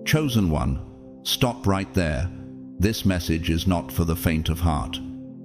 Chosen one, stop right there. This message is not for the faint of heart.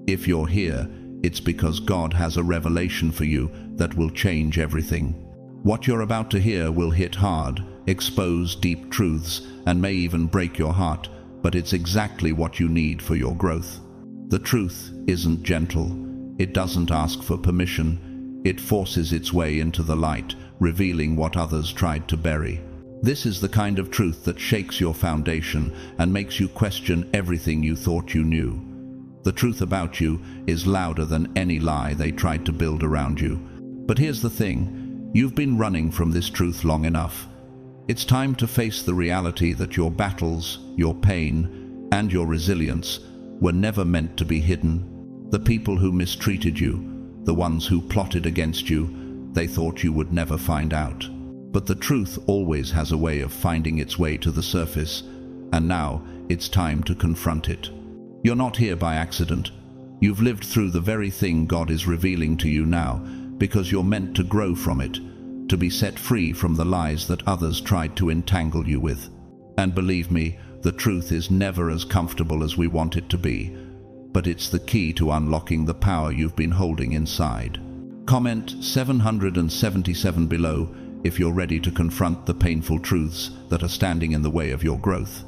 If you're here, it's because God has a revelation for you that will change everything. What you're about to hear will hit hard, expose deep truths, and may even break your heart, but it's exactly what you need for your growth. The truth isn't gentle. It doesn't ask for permission. It forces its way into the light, revealing what others tried to bury. This is the kind of truth that shakes your foundation and makes you question everything you thought you knew. The truth about you is louder than any lie they tried to build around you. But here's the thing, you've been running from this truth long enough. It's time to face the reality that your battles, your pain, and your resilience were never meant to be hidden. The people who mistreated you, the ones who plotted against you, they thought you would never find out. But the truth always has a way of finding its way to the surface, and now it's time to confront it. You're not here by accident. You've lived through the very thing God is revealing to you now, because you're meant to grow from it, to be set free from the lies that others tried to entangle you with. And believe me, the truth is never as comfortable as we want it to be, but it's the key to unlocking the power you've been holding inside. Comment 777 below if you're ready to confront the painful truths that are standing in the way of your growth.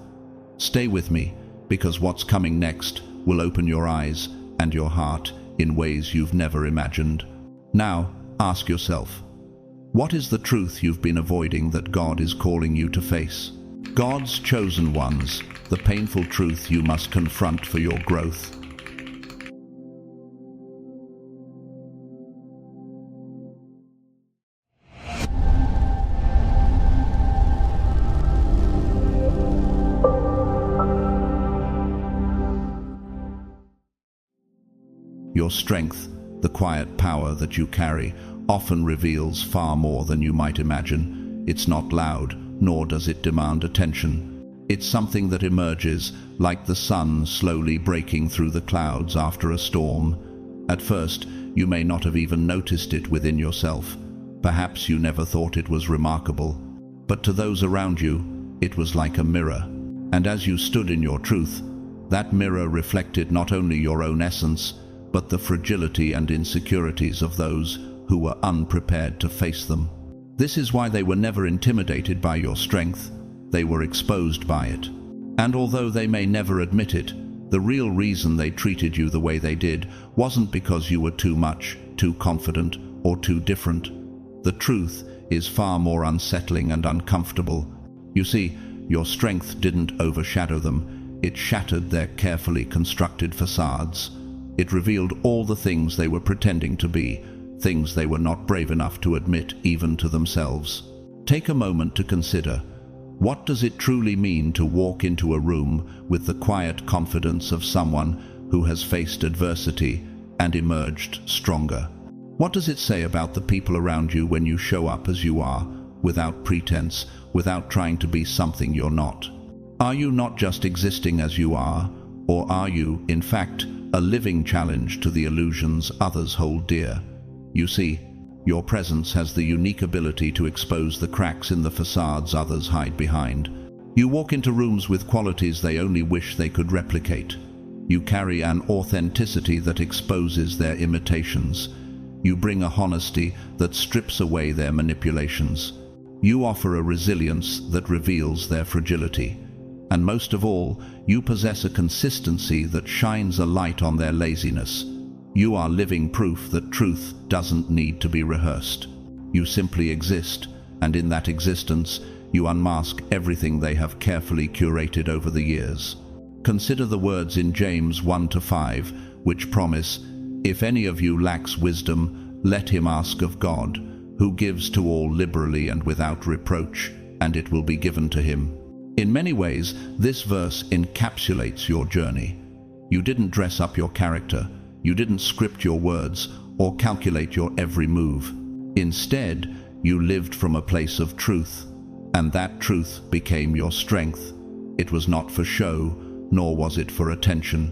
Stay with me, because what's coming next will open your eyes and your heart in ways you've never imagined. Now, ask yourself, what is the truth you've been avoiding that God is calling you to face? God's chosen ones, the painful truth you must confront for your growth. Your strength, the quiet power that you carry, often reveals far more than you might imagine. It's not loud, nor does it demand attention. It's something that emerges, like the sun slowly breaking through the clouds after a storm. At first, you may not have even noticed it within yourself. Perhaps you never thought it was remarkable. But to those around you, it was like a mirror. And as you stood in your truth, that mirror reflected not only your own essence, but the fragility and insecurities of those who were unprepared to face them. This is why they were never intimidated by your strength. They were exposed by it. And although they may never admit it, the real reason they treated you the way they did wasn't because you were too much, too confident, or too different. The truth is far more unsettling and uncomfortable. You see, your strength didn't overshadow them. It shattered their carefully constructed facades. It revealed all the things they were pretending to be, things they were not brave enough to admit even to themselves. Take a moment to consider, what does it truly mean to walk into a room with the quiet confidence of someone who has faced adversity and emerged stronger? What does it say about the people around you when you show up as you are, without pretense, without trying to be something you're not? Are you not just existing as you are, or are you, in fact, a living challenge to the illusions others hold dear? You see, your presence has the unique ability to expose the cracks in the facades others hide behind. You walk into rooms with qualities they only wish they could replicate. You carry an authenticity that exposes their imitations. You bring a honesty that strips away their manipulations. You offer a resilience that reveals their fragility. And most of all, you possess a consistency that shines a light on their laziness. You are living proof that truth doesn't need to be rehearsed. You simply exist, and in that existence, you unmask everything they have carefully curated over the years. Consider the words in James 1-5, which promise, "If any of you lacks wisdom, let him ask of God, who gives to all liberally and without reproach, and it will be given to him." In many ways, this verse encapsulates your journey. You didn't dress up your character, you didn't script your words, or calculate your every move. Instead, you lived from a place of truth, and that truth became your strength. It was not for show, nor was it for attention.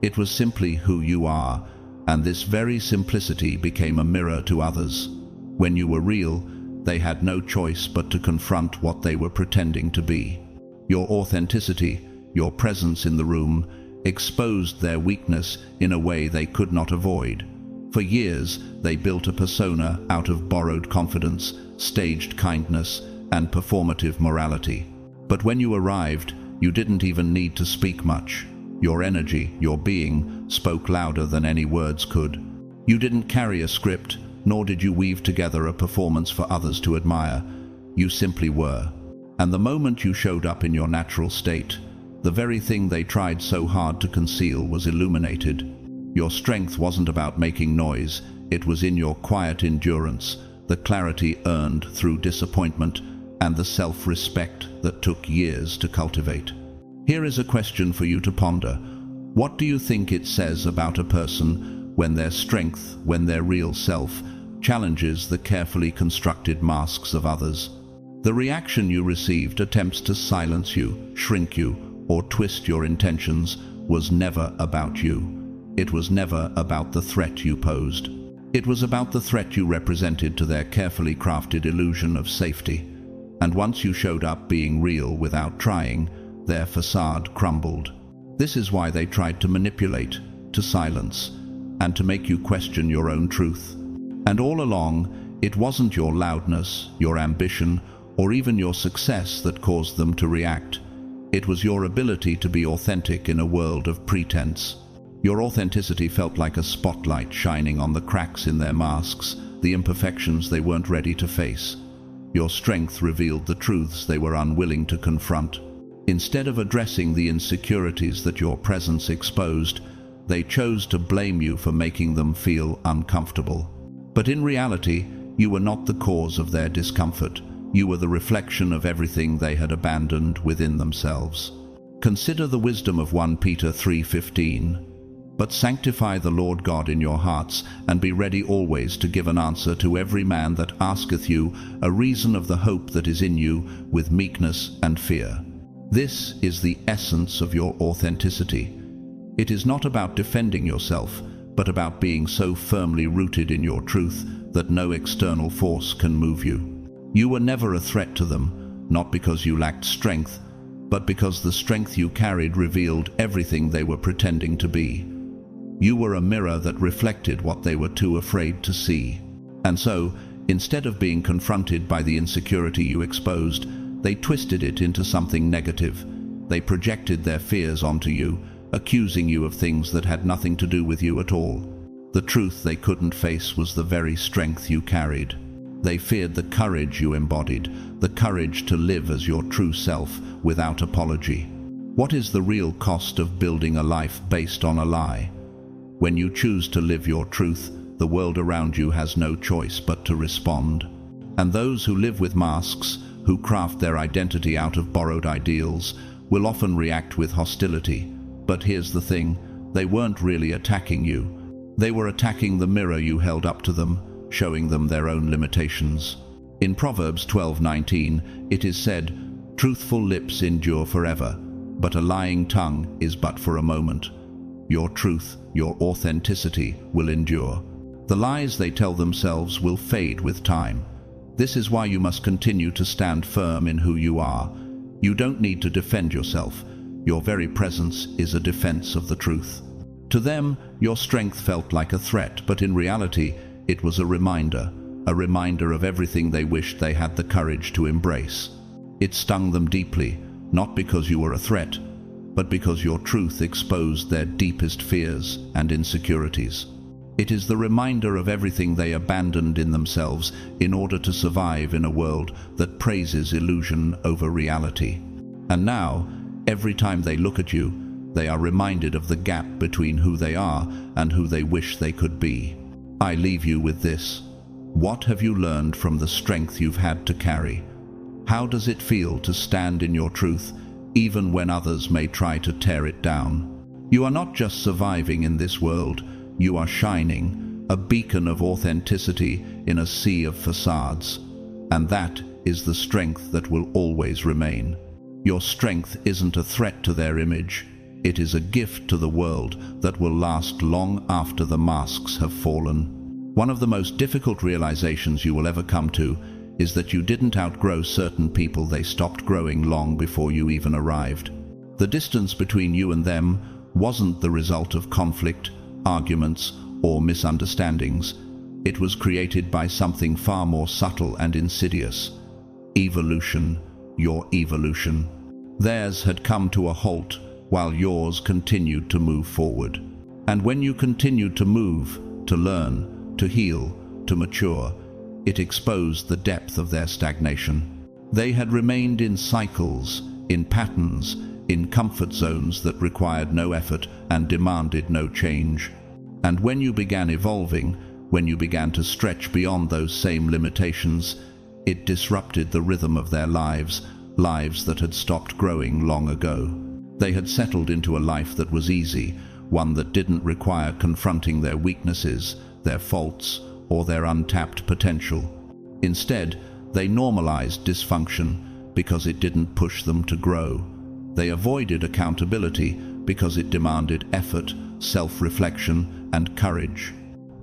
It was simply who you are, and this very simplicity became a mirror to others. When you were real, they had no choice but to confront what they were pretending to be. Your authenticity, your presence in the room, exposed their weakness in a way they could not avoid. For years, they built a persona out of borrowed confidence, staged kindness, and performative morality. But when you arrived, you didn't even need to speak much. Your energy, your being, spoke louder than any words could. You didn't carry a script, nor did you weave together a performance for others to admire. You simply were. And the moment you showed up in your natural state, the very thing they tried so hard to conceal was illuminated. Your strength wasn't about making noise, it was in your quiet endurance, the clarity earned through disappointment, and the self-respect that took years to cultivate. Here is a question for you to ponder. What do you think it says about a person when their strength, when their real self, challenges the carefully constructed masks of others? The reaction you received, attempts to silence you, shrink you, or twist your intentions, was never about you. It was never about the threat you posed. It was about the threat you represented to their carefully crafted illusion of safety. And once you showed up being real without trying, their facade crumbled. This is why they tried to manipulate, to silence, and to make you question your own truth. And all along, it wasn't your loudness, your ambition, or even your success that caused them to react. It was your ability to be authentic in a world of pretense. Your authenticity felt like a spotlight shining on the cracks in their masks, the imperfections they weren't ready to face. Your strength revealed the truths they were unwilling to confront. Instead of addressing the insecurities that your presence exposed, they chose to blame you for making them feel uncomfortable. But in reality, you were not the cause of their discomfort. You were the reflection of everything they had abandoned within themselves. Consider the wisdom of 1 Peter 3:15. But sanctify the Lord God in your hearts, and be ready always to give an answer to every man that asketh you a reason of the hope that is in you, with meekness and fear. This is the essence of your authenticity. It is not about defending yourself, but about being so firmly rooted in your truth that no external force can move you. You were never a threat to them, not because you lacked strength, but because the strength you carried revealed everything they were pretending to be. You were a mirror that reflected what they were too afraid to see. And so, instead of being confronted by the insecurity you exposed, they twisted it into something negative. They projected their fears onto you, accusing you of things that had nothing to do with you at all. The truth they couldn't face was the very strength you carried. They feared the courage you embodied, the courage to live as your true self without apology. What is the real cost of building a life based on a lie? When you choose to live your truth, the world around you has no choice but to respond. And those who live with masks, who craft their identity out of borrowed ideals, will often react with hostility. But here's the thing, they weren't really attacking you. They were attacking the mirror you held up to them, showing them their own limitations. In Proverbs 12:19, it is said, "Truthful lips endure forever, but a lying tongue is but for a moment." Your truth, your authenticity will endure. The lies they tell themselves will fade with time. This is why you must continue to stand firm in who you are. You don't need to defend yourself. Your very presence is a defense of the truth. To them, your strength felt like a threat, but in reality, it was a reminder of everything they wished they had the courage to embrace. It stung them deeply, not because you were a threat, but because your truth exposed their deepest fears and insecurities. It is the reminder of everything they abandoned in themselves in order to survive in a world that praises illusion over reality. And now, every time they look at you, they are reminded of the gap between who they are and who they wish they could be. I leave you with this. What have you learned from the strength you've had to carry? How does it feel to stand in your truth, even when others may try to tear it down? You are not just surviving in this world, you are shining, a beacon of authenticity in a sea of facades. And that is the strength that will always remain. Your strength isn't a threat to their image, it is a gift to the world that will last long after the masks have fallen. One of the most difficult realizations you will ever come to is that you didn't outgrow certain people. They stopped growing long before you even arrived. The distance between you and them wasn't the result of conflict, arguments, or misunderstandings. It was created by something far more subtle and insidious. Evolution, your evolution. Theirs had come to a halt while yours continued to move forward. And when you continued to move, to learn, to heal, to mature, it exposed the depth of their stagnation. They had remained in cycles, in patterns, in comfort zones that required no effort and demanded no change. And when you began evolving, when you began to stretch beyond those same limitations, it disrupted the rhythm of their lives that had stopped growing long ago. They had settled into a life that was easy, one that didn't require confronting their weaknesses, their faults, or their untapped potential. Instead, they normalized dysfunction because it didn't push them to grow. They avoided accountability because it demanded effort, self-reflection, and courage.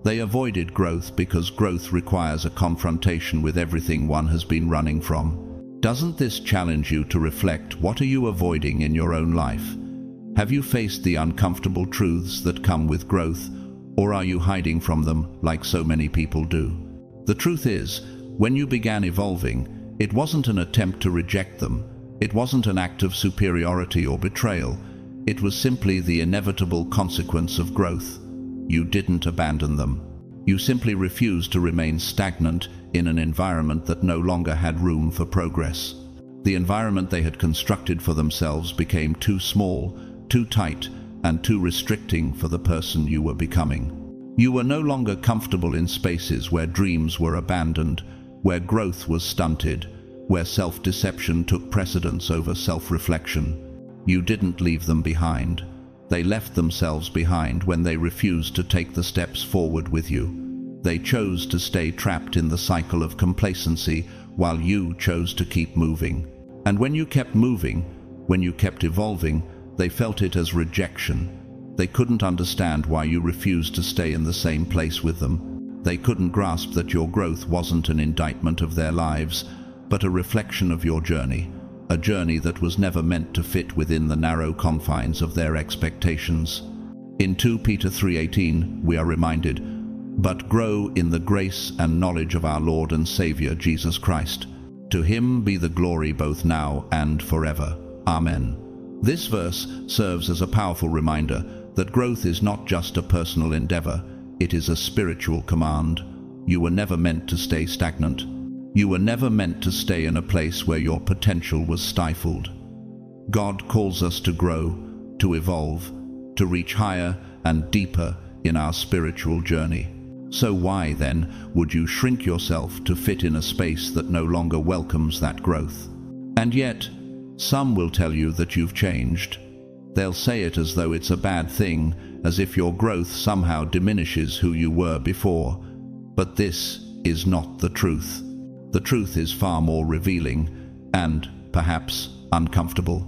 They avoided growth because growth requires a confrontation with everything one has been running from. Doesn't this challenge you to reflect? What are you avoiding in your own life? Have you faced the uncomfortable truths that come with growth, or are you hiding from them like so many people do? The truth is, when you began evolving, it wasn't an attempt to reject them. It wasn't an act of superiority or betrayal. It was simply the inevitable consequence of growth. You didn't abandon them. You simply refused to remain stagnant in an environment that no longer had room for progress. The environment they had constructed for themselves became too small, too tight, and too restricting for the person you were becoming. You were no longer comfortable in spaces where dreams were abandoned, where growth was stunted, where self-deception took precedence over self-reflection. You didn't leave them behind. They left themselves behind when they refused to take the steps forward with you. They chose to stay trapped in the cycle of complacency while you chose to keep moving. And when you kept moving, when you kept evolving, they felt it as rejection. They couldn't understand why you refused to stay in the same place with them. They couldn't grasp that your growth wasn't an indictment of their lives, but a reflection of your journey, a journey that was never meant to fit within the narrow confines of their expectations. In 2 Peter 3:18, we are reminded, "But grow in the grace and knowledge of our Lord and Savior Jesus Christ. To him be the glory both now and forever. Amen." This verse serves as a powerful reminder that growth is not just a personal endeavor, it is a spiritual command. You were never meant to stay stagnant. You were never meant to stay in a place where your potential was stifled. God calls us to grow, to evolve, to reach higher and deeper in our spiritual journey. So why, then, would you shrink yourself to fit in a space that no longer welcomes that growth? And yet, some will tell you that you've changed. They'll say it as though it's a bad thing, as if your growth somehow diminishes who you were before. But this is not the truth. The truth is far more revealing and, perhaps, uncomfortable.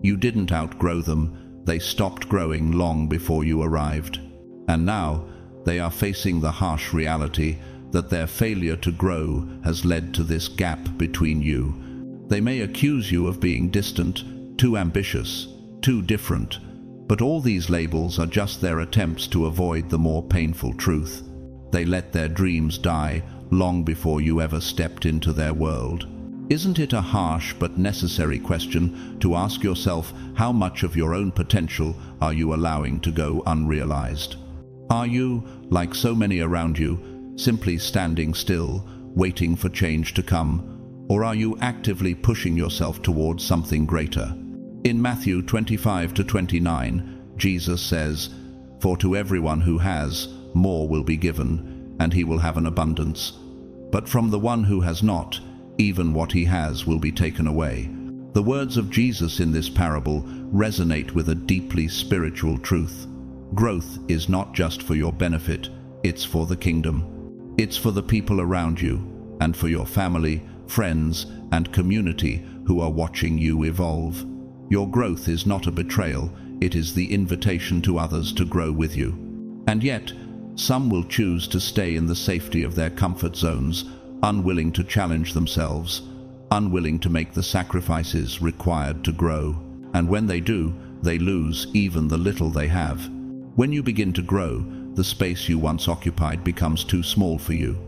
You didn't outgrow them. They stopped growing long before you arrived. And now, they are facing the harsh reality that their failure to grow has led to this gap between you. They may accuse you of being distant, too ambitious, too different, but all these labels are just their attempts to avoid the more painful truth. They let their dreams die long before you ever stepped into their world. Isn't it a harsh but necessary question to ask yourself, how much of your own potential are you allowing to go unrealized? Are you, like so many around you, simply standing still, waiting for change to come? Or are you actively pushing yourself towards something greater? In Matthew 25-29, Jesus says, "For to everyone who has, more will be given, and he will have an abundance. But from the one who has not, even what he has will be taken away." The words of Jesus in this parable resonate with a deeply spiritual truth. Growth is not just for your benefit, it's for the kingdom. It's for the people around you, and for your family, friends, and community who are watching you evolve. Your growth is not a betrayal, it is the invitation to others to grow with you. And yet, some will choose to stay in the safety of their comfort zones, unwilling to challenge themselves, unwilling to make the sacrifices required to grow. And when they do, they lose even the little they have. When you begin to grow, the space you once occupied becomes too small for you.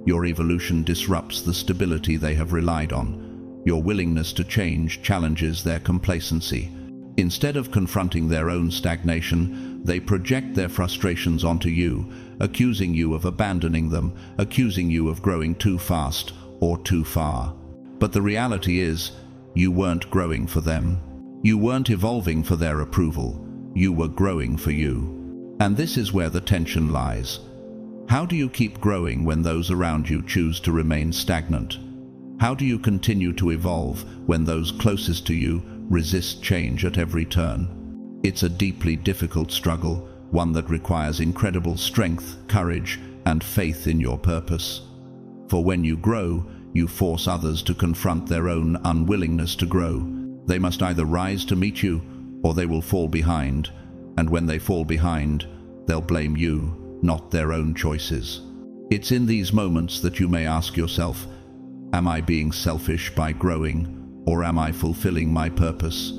Your evolution disrupts the stability they have relied on. Your willingness to change challenges their complacency. Instead of confronting their own stagnation, they project their frustrations onto you, accusing you of abandoning them, accusing you of growing too fast or too far. But the reality is, you weren't growing for them. You weren't evolving for their approval. You were growing for you. And this is where the tension lies. How do you keep growing when those around you choose to remain stagnant? How do you continue to evolve when those closest to you resist change at every turn? It's a deeply difficult struggle, one that requires incredible strength, courage, and faith in your purpose. For when you grow, you force others to confront their own unwillingness to grow. They must either rise to meet you, or they will fall behind. And when they fall behind, they'll blame you, not their own choices. It's in these moments that you may ask yourself, am I being selfish by growing, or am I fulfilling my purpose?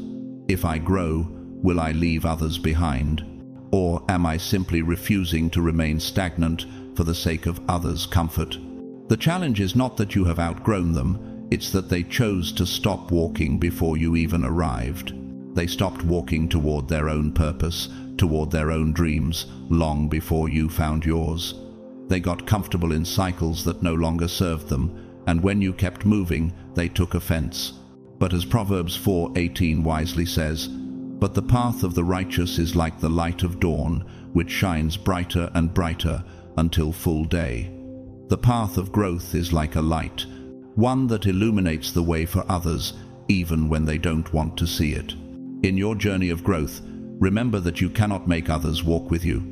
If I grow, will I leave others behind? Or am I simply refusing to remain stagnant for the sake of others' comfort? The challenge is not that you have outgrown them, it's that they chose to stop walking before you even arrived. They stopped walking toward their own purpose, toward their own dreams, long before you found yours. They got comfortable in cycles that no longer served them, and when you kept moving, they took offense. But as Proverbs 4:18 wisely says, "But the path of the righteous is like the light of dawn, which shines brighter and brighter until full day." The path of growth is like a light, one that illuminates the way for others, even when they don't want to see it. In your journey of growth, remember that you cannot make others walk with you.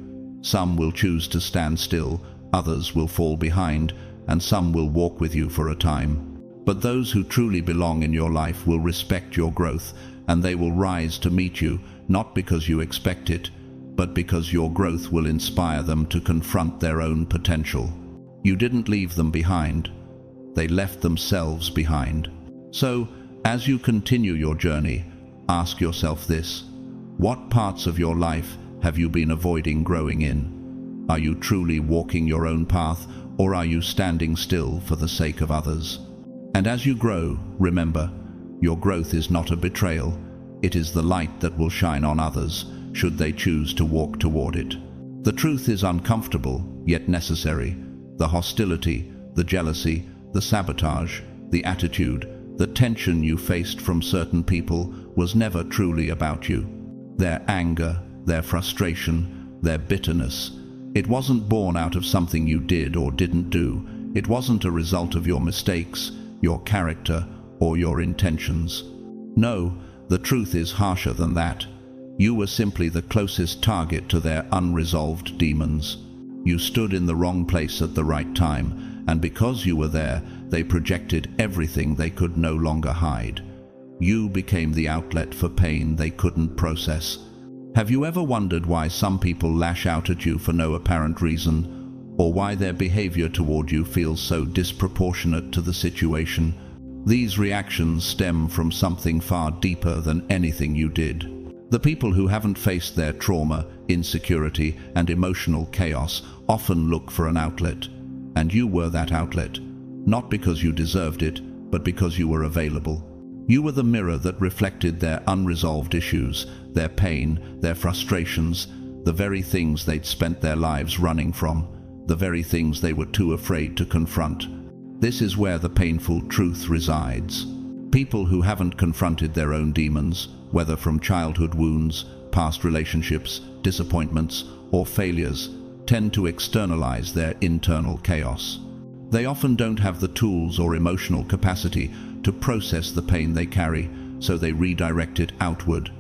Some will choose to stand still, others will fall behind, and some will walk with you for a time. But those who truly belong in your life will respect your growth, and they will rise to meet you, not because you expect it, but because your growth will inspire them to confront their own potential. You didn't leave them behind. They left themselves behind. So, as you continue your journey, ask yourself this: what parts of your life have you been avoiding growing in? Are you truly walking your own path, or are you standing still for the sake of others? And as you grow, remember, your growth is not a betrayal. It is the light that will shine on others, should they choose to walk toward it. The truth is uncomfortable, yet necessary. The hostility, the jealousy, the sabotage, the attitude, the tension you faced from certain people was never truly about you. Their anger, their frustration, their bitterness, it wasn't born out of something you did or didn't do. It wasn't a result of your mistakes, your character, or your intentions. No, the truth is harsher than that. You were simply the closest target to their unresolved demons. You stood in the wrong place at the right time, and because you were there, they projected everything they could no longer hide. You became the outlet for pain they couldn't process. Have you ever wondered why some people lash out at you for no apparent reason, or why their behavior toward you feels so disproportionate to the situation? These reactions stem from something far deeper than anything you did. The people who haven't faced their trauma, insecurity, and emotional chaos often look for an outlet. And you were that outlet, not because you deserved it, but because you were available. You were the mirror that reflected their unresolved issues, their pain, their frustrations, the very things they'd spent their lives running from, the very things they were too afraid to confront. This is where the painful truth resides. People who haven't confronted their own demons, whether from childhood wounds, past relationships, disappointments, or failures, tend to externalize their internal chaos. They often don't have the tools or emotional capacity to process the pain they carry, so they redirect it outward.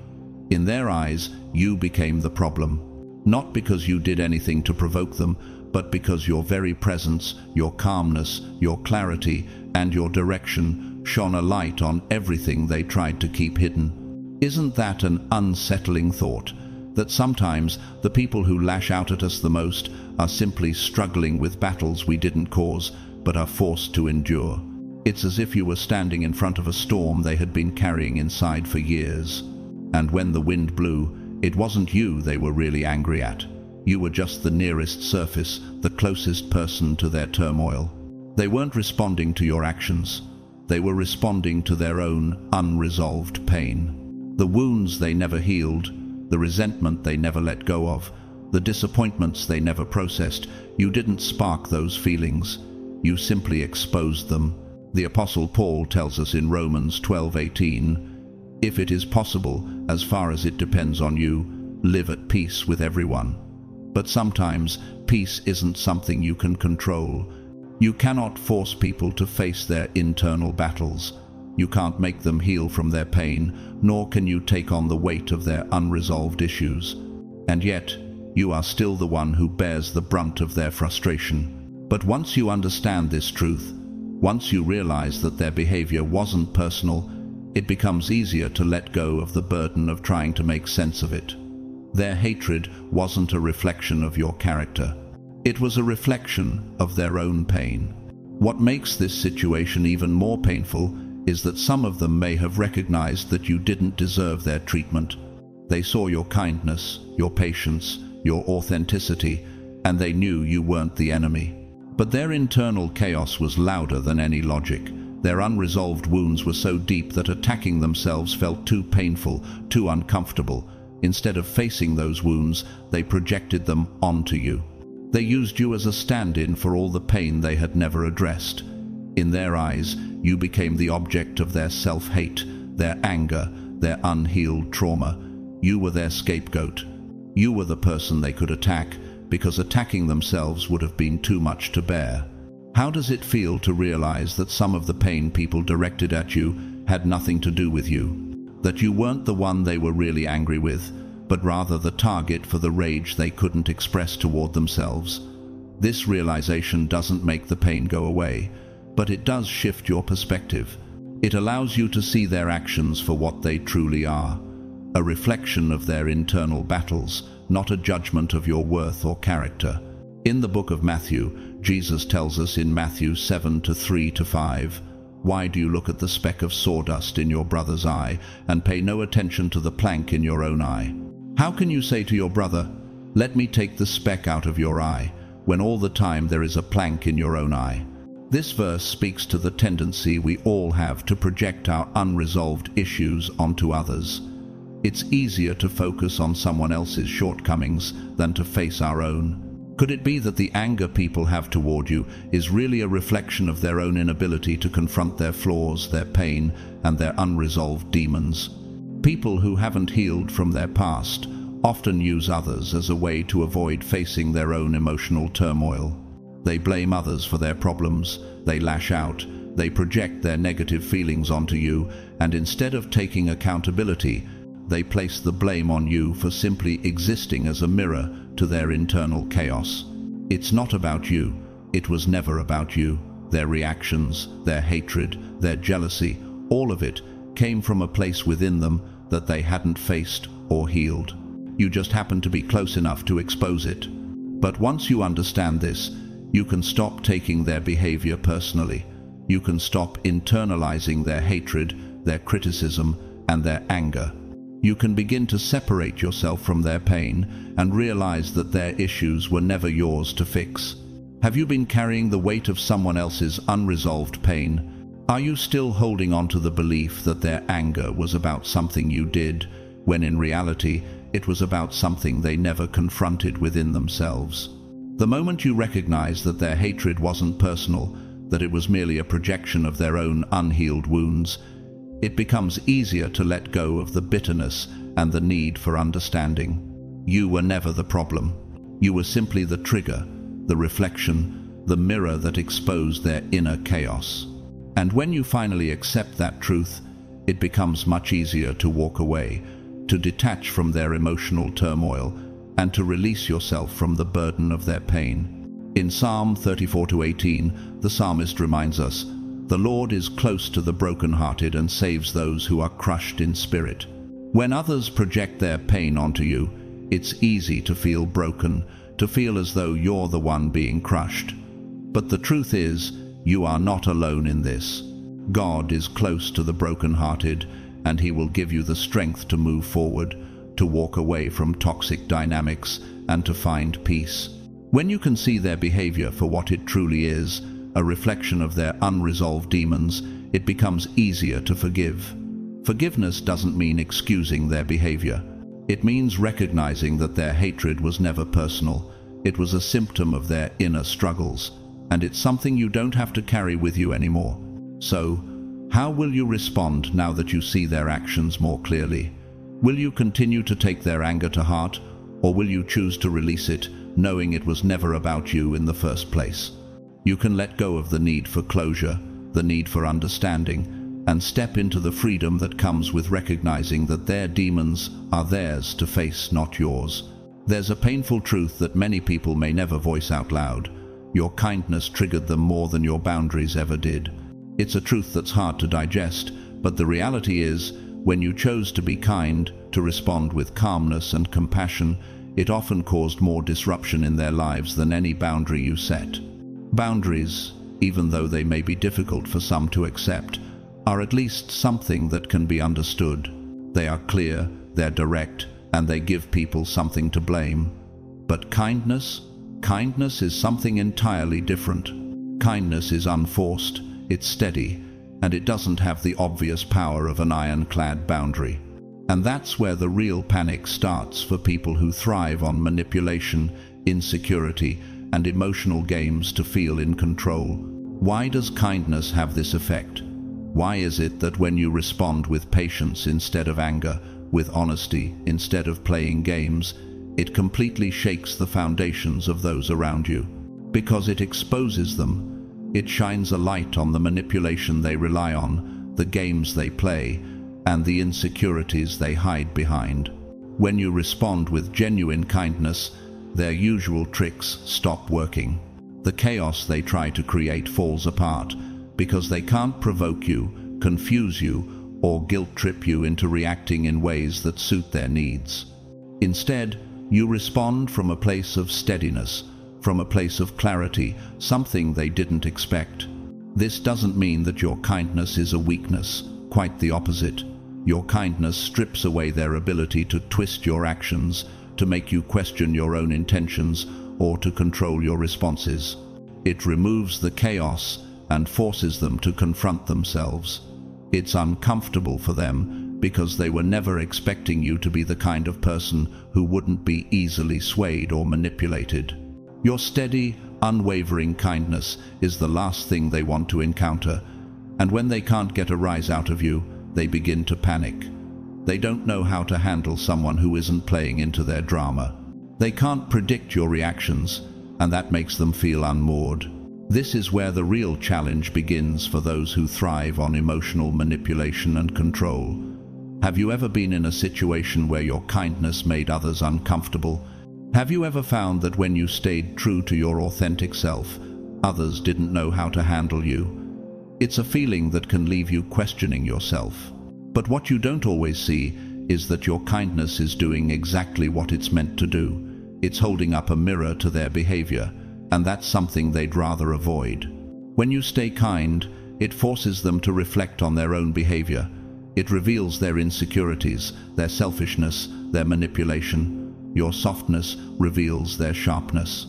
In their eyes, you became the problem, not because you did anything to provoke them, but because your very presence, your calmness, your clarity, and your direction shone a light on everything they tried to keep hidden. Isn't that an unsettling thought? That sometimes the people who lash out at us the most are simply struggling with battles we didn't cause, but are forced to endure. It's as if you were standing in front of a storm they had been carrying inside for years. And when the wind blew, it wasn't you they were really angry at. You were just the nearest surface, the closest person to their turmoil. They weren't responding to your actions. They were responding to their own unresolved pain. The wounds they never healed, the resentment they never let go of, the disappointments they never processed. You didn't spark those feelings. You simply exposed them. The Apostle Paul tells us in Romans 12:18, "If it is possible, as far as it depends on you, live at peace with everyone." But sometimes peace isn't something you can control. You cannot force people to face their internal battles. You can't make them heal from their pain, nor can you take on the weight of their unresolved issues. And yet, you are still the one who bears the brunt of their frustration. But once you understand this truth, once you realize that their behavior wasn't personal, it becomes easier to let go of the burden of trying to make sense of it. Their hatred wasn't a reflection of your character. It was a reflection of their own pain. What makes this situation even more painful is that some of them may have recognized that you didn't deserve their treatment. They saw your kindness, your patience, your authenticity, and they knew you weren't the enemy. But their internal chaos was louder than any logic. Their unresolved wounds were so deep that attacking themselves felt too painful, too uncomfortable. Instead of facing those wounds, they projected them onto you. They used you as a stand-in for all the pain they had never addressed. In their eyes, you became the object of their self-hate, their anger, their unhealed trauma. You were their scapegoat. You were the person they could attack, because attacking themselves would have been too much to bear. How does it feel to realize that some of the pain people directed at you had nothing to do with you? That you weren't the one they were really angry with, but rather the target for the rage they couldn't express toward themselves? This realization doesn't make the pain go away, but it does shift your perspective. It allows you to see their actions for what they truly are, a reflection of their internal battles, not a judgment of your worth or character. In the book of Matthew, Jesus tells us in Matthew 7:3-5, "Why do you look at the speck of sawdust in your brother's eye and pay no attention to the plank in your own eye? How can you say to your brother, 'Let me take the speck out of your eye,' when all the time there is a plank in your own eye?" This verse speaks to the tendency we all have to project our unresolved issues onto others. It's easier to focus on someone else's shortcomings than to face our own. Could it be that the anger people have toward you is really a reflection of their own inability to confront their flaws, their pain, and their unresolved demons? People who haven't healed from their past often use others as a way to avoid facing their own emotional turmoil. They blame others for their problems, they lash out, they project their negative feelings onto you, and instead of taking accountability, they place the blame on you for simply existing as a mirror to their internal chaos. It's not about you. It was never about you. Their reactions, their hatred, their jealousy, all of it came from a place within them that they hadn't faced or healed. You just happened to be close enough to expose it. But once you understand this, you can stop taking their behavior personally. You can stop internalizing their hatred, their criticism, and their anger. You can begin to separate yourself from their pain and realize that their issues were never yours to fix. Have you been carrying the weight of someone else's unresolved pain? Are you still holding on to the belief that their anger was about something you did, when in reality it was about something they never confronted within themselves? The moment you recognize that their hatred wasn't personal, that it was merely a projection of their own unhealed wounds, it becomes easier to let go of the bitterness and the need for understanding. You were never the problem. You were simply the trigger, the reflection, the mirror that exposed their inner chaos. And when you finally accept that truth, it becomes much easier to walk away, to detach from their emotional turmoil, and to release yourself from the burden of their pain. In Psalm 34:18, the psalmist reminds us, "The Lord is close to the brokenhearted and saves those who are crushed in spirit." When others project their pain onto you, it's easy to feel broken, to feel as though you're the one being crushed. But the truth is, You are not alone in this. God is close to the brokenhearted, and He will give you the strength to move forward, to walk away from toxic dynamics, and to find peace. When you can see their behavior for what it truly is, a reflection of their unresolved demons, it becomes easier to forgive. Forgiveness doesn't mean excusing their behavior. It means recognizing that their hatred was never personal. It was a symptom of their inner struggles, and it's something you don't have to carry with you anymore. So, how will you respond now that you see their actions more clearly? Will you continue to take their anger to heart, or will you choose to release it, knowing it was never about you in the first place? You can let go of the need for closure, the need for understanding, and step into the freedom that comes with recognizing that their demons are theirs to face, not yours. There's a painful truth that many people may never voice out loud. Your kindness triggered them more than your boundaries ever did. It's a truth that's hard to digest, but the reality is, when you chose to be kind, to respond with calmness and compassion, it often caused more disruption in their lives than any boundary you set. Boundaries, even though they may be difficult for some to accept, are at least something that can be understood. They are clear, they're direct, and they give people something to blame. But kindness is something entirely different. Kindness is unforced, it's steady, and it doesn't have the obvious power of an ironclad boundary. And that's where the real panic starts for people who thrive on manipulation, insecurity, and emotional games to feel in control. Why does kindness have this effect? Why is it that when you respond with patience instead of anger, with honesty instead of playing games, it completely shakes the foundations of those around you? Because it exposes them. It shines a light on the manipulation they rely on, the games they play, and the insecurities they hide behind. When you respond with genuine kindness, their usual tricks stop working. The chaos they try to create falls apart, because they can't provoke you, confuse you, or guilt-trip you into reacting in ways that suit their needs. Instead, you respond from a place of steadiness, from a place of clarity, something they didn't expect. This doesn't mean that your kindness is a weakness, quite the opposite. Your kindness strips away their ability to twist your actions, to make you question your own intentions, or to control your responses. It removes the chaos and forces them to confront themselves. It's uncomfortable for them because they were never expecting you to be the kind of person who wouldn't be easily swayed or manipulated. Your steady, unwavering kindness is the last thing they want to encounter, and when they can't get a rise out of you, they begin to panic. They don't know how to handle someone who isn't playing into their drama. They can't predict your reactions, and that makes them feel unmoored. This is where the real challenge begins for those who thrive on emotional manipulation and control. Have you ever been in a situation where your kindness made others uncomfortable? Have you ever found that when you stayed true to your authentic self, others didn't know how to handle you? It's a feeling that can leave you questioning yourself. But what you don't always see is that your kindness is doing exactly what it's meant to do. It's holding up a mirror to their behavior, and that's something they'd rather avoid. When you stay kind, it forces them to reflect on their own behavior. It reveals their insecurities, their selfishness, their manipulation. Your softness reveals their sharpness.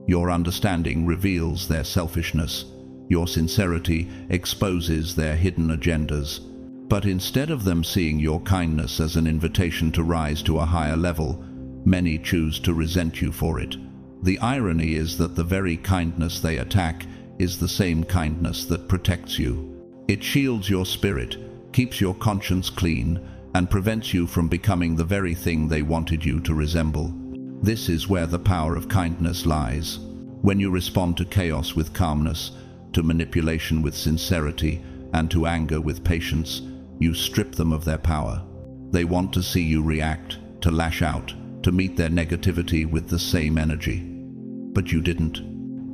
Your understanding reveals their selfishness. Your sincerity exposes their hidden agendas. But instead of them seeing your kindness as an invitation to rise to a higher level, many choose to resent you for it. The irony is that the very kindness they attack is the same kindness that protects you. It shields your spirit, keeps your conscience clean, and prevents you from becoming the very thing they wanted you to resemble. This is where the power of kindness lies. When you respond to chaos with calmness, to manipulation with sincerity, and to anger with patience, you strip them of their power. They want to see you react, to lash out, to meet their negativity with the same energy. But you didn't.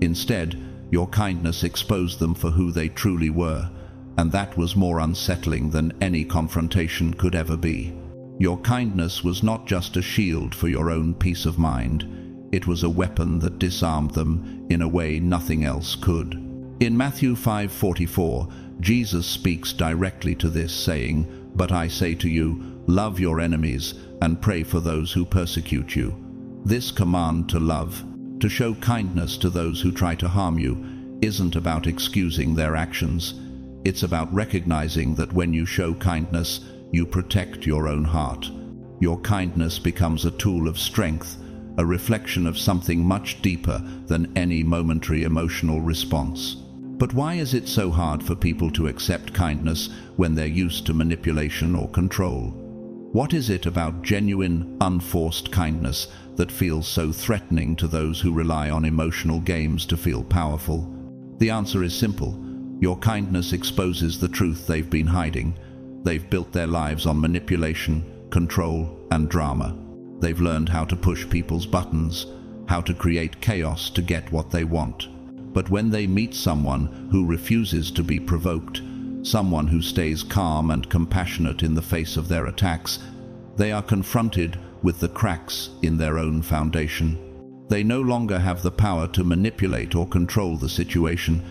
Instead, your kindness exposed them for who they truly were, and that was more unsettling than any confrontation could ever be. Your kindness was not just a shield for your own peace of mind, it was a weapon that disarmed them in a way nothing else could. In Matthew 5:44, Jesus speaks directly to this, saying, "But I say to you, love your enemies and pray for those who persecute you." This command to love, to show kindness to those who try to harm you, isn't about excusing their actions. It's about recognizing that when you show kindness, you protect your own heart. Your kindness becomes a tool of strength, a reflection of something much deeper than any momentary emotional response. But why is it so hard for people to accept kindness when they're used to manipulation or control? What is it about genuine, unforced kindness that feels so threatening to those who rely on emotional games to feel powerful? The answer is simple. Your kindness exposes the truth they've been hiding. They've built their lives on manipulation, control, and drama. They've learned how to push people's buttons, how to create chaos to get what they want. But when they meet someone who refuses to be provoked, someone who stays calm and compassionate in the face of their attacks, they are confronted with the cracks in their own foundation. They no longer have the power to manipulate or control the situation,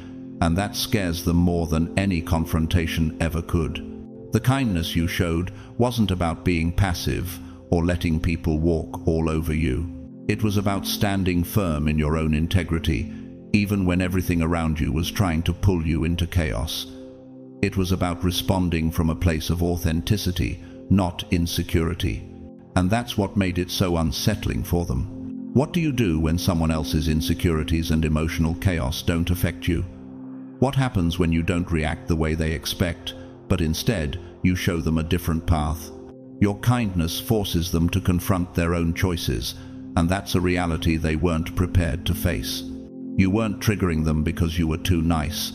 and that scares them more than any confrontation ever could. The kindness you showed wasn't about being passive or letting people walk all over you. It was about standing firm in your own integrity, even when everything around you was trying to pull you into chaos. It was about responding from a place of authenticity, not insecurity. And that's what made it so unsettling for them. What do you do when someone else's insecurities and emotional chaos don't affect you? What happens when you don't react the way they expect, but instead you show them a different path? Your kindness forces them to confront their own choices, and that's a reality they weren't prepared to face. You weren't triggering them because you were too nice.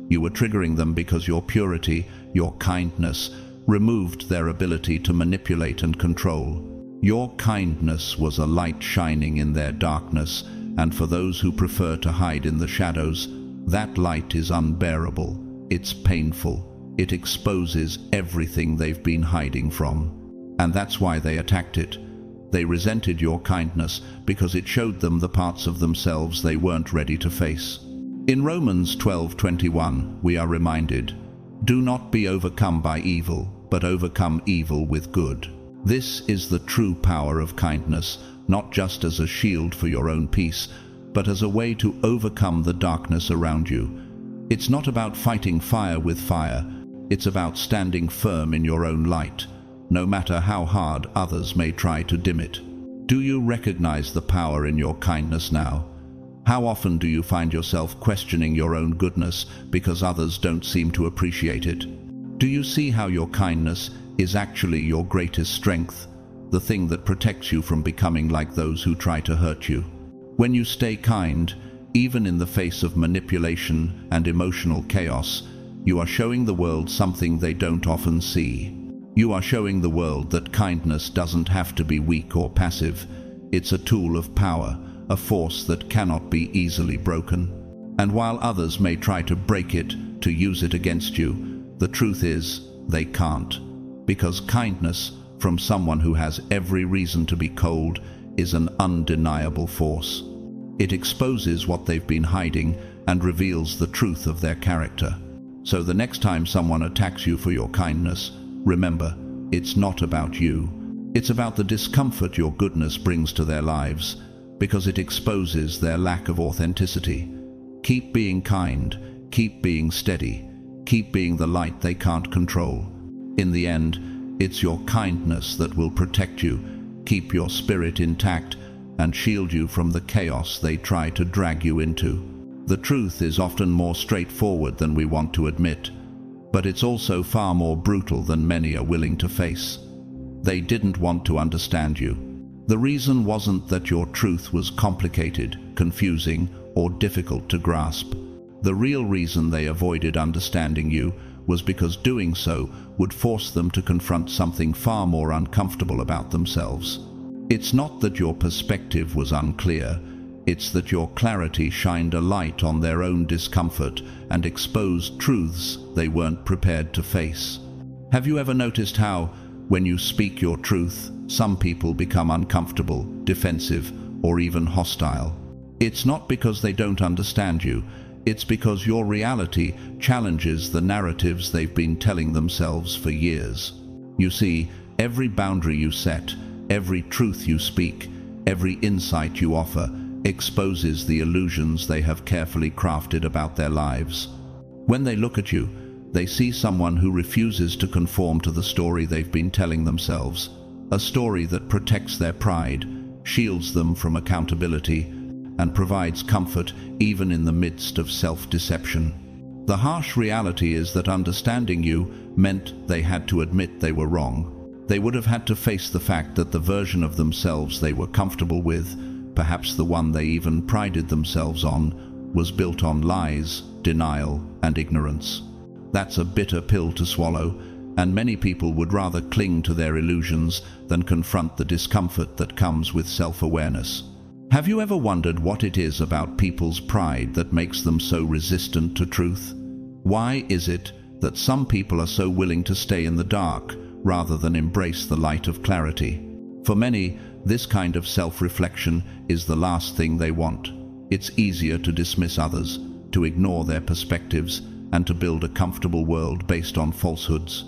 You were triggering them because your purity, your kindness, removed their ability to manipulate and control. Your kindness was a light shining in their darkness, and for those who prefer to hide in the shadows, that light is unbearable. It's painful. It exposes everything they've been hiding from. And that's why they attacked it. They resented your kindness because it showed them the parts of themselves they weren't ready to face. In Romans 12:21, we are reminded, "Do not be overcome by evil, but overcome evil with good." This is the true power of kindness, not just as a shield for your own peace, but as a way to overcome the darkness around you. It's not about fighting fire with fire. It's about standing firm in your own light, no matter how hard others may try to dim it. Do you recognize the power in your kindness now? How often do you find yourself questioning your own goodness because others don't seem to appreciate it? Do you see how your kindness is actually your greatest strength, the thing that protects you from becoming like those who try to hurt you? When you stay kind, even in the face of manipulation and emotional chaos, you are showing the world something they don't often see. You are showing the world that kindness doesn't have to be weak or passive. It's a tool of power, a force that cannot be easily broken. And while others may try to break it, to use it against you, the truth is, they can't. Because kindness, from someone who has every reason to be cold, is an undeniable force. It exposes what they've been hiding and reveals the truth of their character. So the next time someone attacks you for your kindness, remember, it's not about you. It's about the discomfort your goodness brings to their lives, because it exposes their lack of authenticity. Keep being kind, keep being steady, keep being the light they can't control. In the end, it's your kindness that will protect you, keep your spirit intact, and shield you from the chaos they try to drag you into. The truth is often more straightforward than we want to admit, but it's also far more brutal than many are willing to face. They didn't want to understand you. The reason wasn't that your truth was complicated, confusing, or difficult to grasp. The real reason they avoided understanding you was because doing so would force them to confront something far more uncomfortable about themselves. It's not that your perspective was unclear, it's that your clarity shined a light on their own discomfort and exposed truths they weren't prepared to face. Have you ever noticed how, when you speak your truth, some people become uncomfortable, defensive, or even hostile? It's not because they don't understand you, It's because your reality challenges the narratives they've been telling themselves for years. You see, every boundary you set, every truth you speak, every insight you offer exposes the illusions they have carefully crafted about their lives. When they look at you, they see someone who refuses to conform to the story they've been telling themselves, a story that protects their pride, shields them from accountability, and provides comfort even in the midst of self-deception. The harsh reality is that understanding you meant they had to admit they were wrong. They would have had to face the fact that the version of themselves they were comfortable with, perhaps the one they even prided themselves on, was built on lies, denial, and ignorance. That's a bitter pill to swallow, and many people would rather cling to their illusions than confront the discomfort that comes with self-awareness. Have you ever wondered what it is about people's pride that makes them so resistant to truth? Why is it that some people are so willing to stay in the dark rather than embrace the light of clarity? For many, this kind of self-reflection is the last thing they want. It's easier to dismiss others, to ignore their perspectives, and to build a comfortable world based on falsehoods.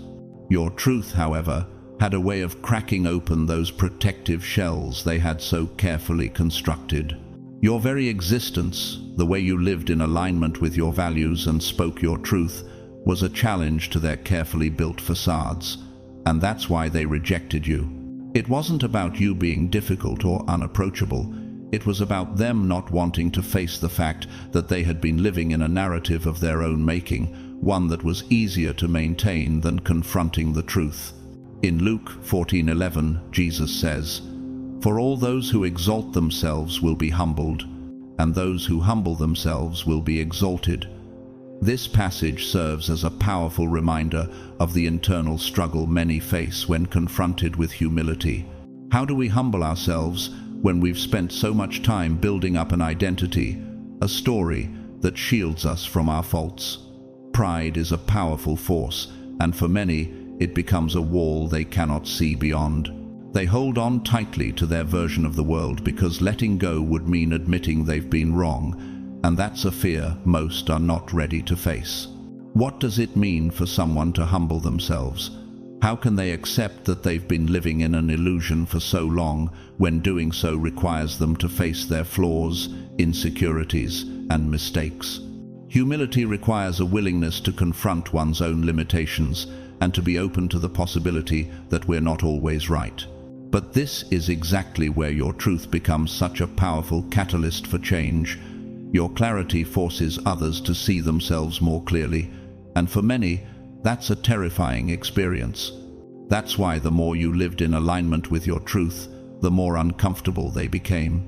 Your truth, however, had a way of cracking open those protective shells they had so carefully constructed. Your very existence, the way you lived in alignment with your values and spoke your truth, was a challenge to their carefully built facades, and that's why they rejected you. It wasn't about you being difficult or unapproachable. It was about them not wanting to face the fact that they had been living in a narrative of their own making, one that was easier to maintain than confronting the truth. In Luke 14:11, Jesus says, "For all those who exalt themselves will be humbled, and those who humble themselves will be exalted." This passage serves as a powerful reminder of the internal struggle many face when confronted with humility. How do we humble ourselves when we've spent so much time building up an identity, a story that shields us from our faults? Pride is a powerful force, and for many, it becomes a wall they cannot see beyond. They hold on tightly to their version of the world because letting go would mean admitting they've been wrong, and that's a fear most are not ready to face. What does it mean for someone to humble themselves? How can they accept that they've been living in an illusion for so long when doing so requires them to face their flaws, insecurities, and mistakes? Humility requires a willingness to confront one's own limitations and to be open to the possibility that we're not always right. But this is exactly where your truth becomes such a powerful catalyst for change. Your clarity forces others to see themselves more clearly, and for many, that's a terrifying experience. That's why the more you lived in alignment with your truth, the more uncomfortable they became.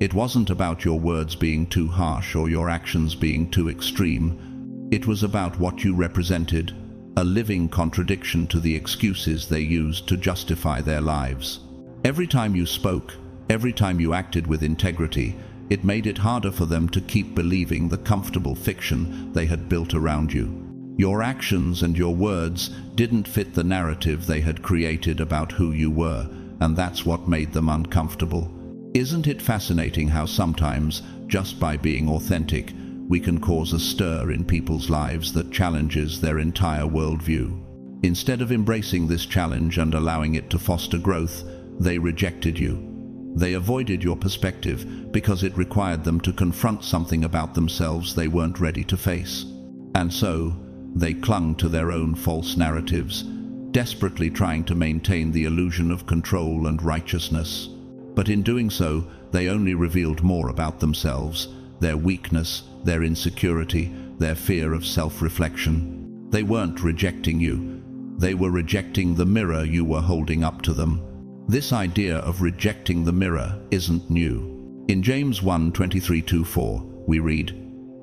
It wasn't about your words being too harsh or your actions being too extreme. It was about what you represented, a living contradiction to the excuses they used to justify their lives. Every time you spoke, every time you acted with integrity, it made it harder for them to keep believing the comfortable fiction they had built around you. Your actions and your words didn't fit the narrative they had created about who you were, and that's what made them uncomfortable. Isn't it fascinating how sometimes, just by being authentic, we can cause a stir in people's lives that challenges their entire worldview? Instead of embracing this challenge and allowing it to foster growth, they rejected you. They avoided your perspective because it required them to confront something about themselves they weren't ready to face. And so, they clung to their own false narratives, desperately trying to maintain the illusion of control and righteousness. But in doing so, they only revealed more about themselves, their weakness, their insecurity, their fear of self-reflection. They weren't rejecting you. They were rejecting the mirror you were holding up to them. This idea of rejecting the mirror isn't new. In James 1:23-4, we read,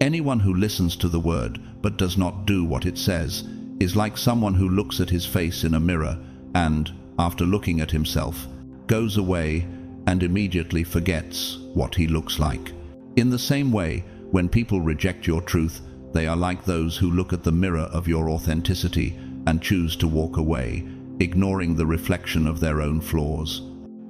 "Anyone who listens to the word but does not do what it says is like someone who looks at his face in a mirror and, after looking at himself, goes away and immediately forgets what he looks like." In the same way, when people reject your truth, they are like those who look at the mirror of your authenticity and choose to walk away, ignoring the reflection of their own flaws.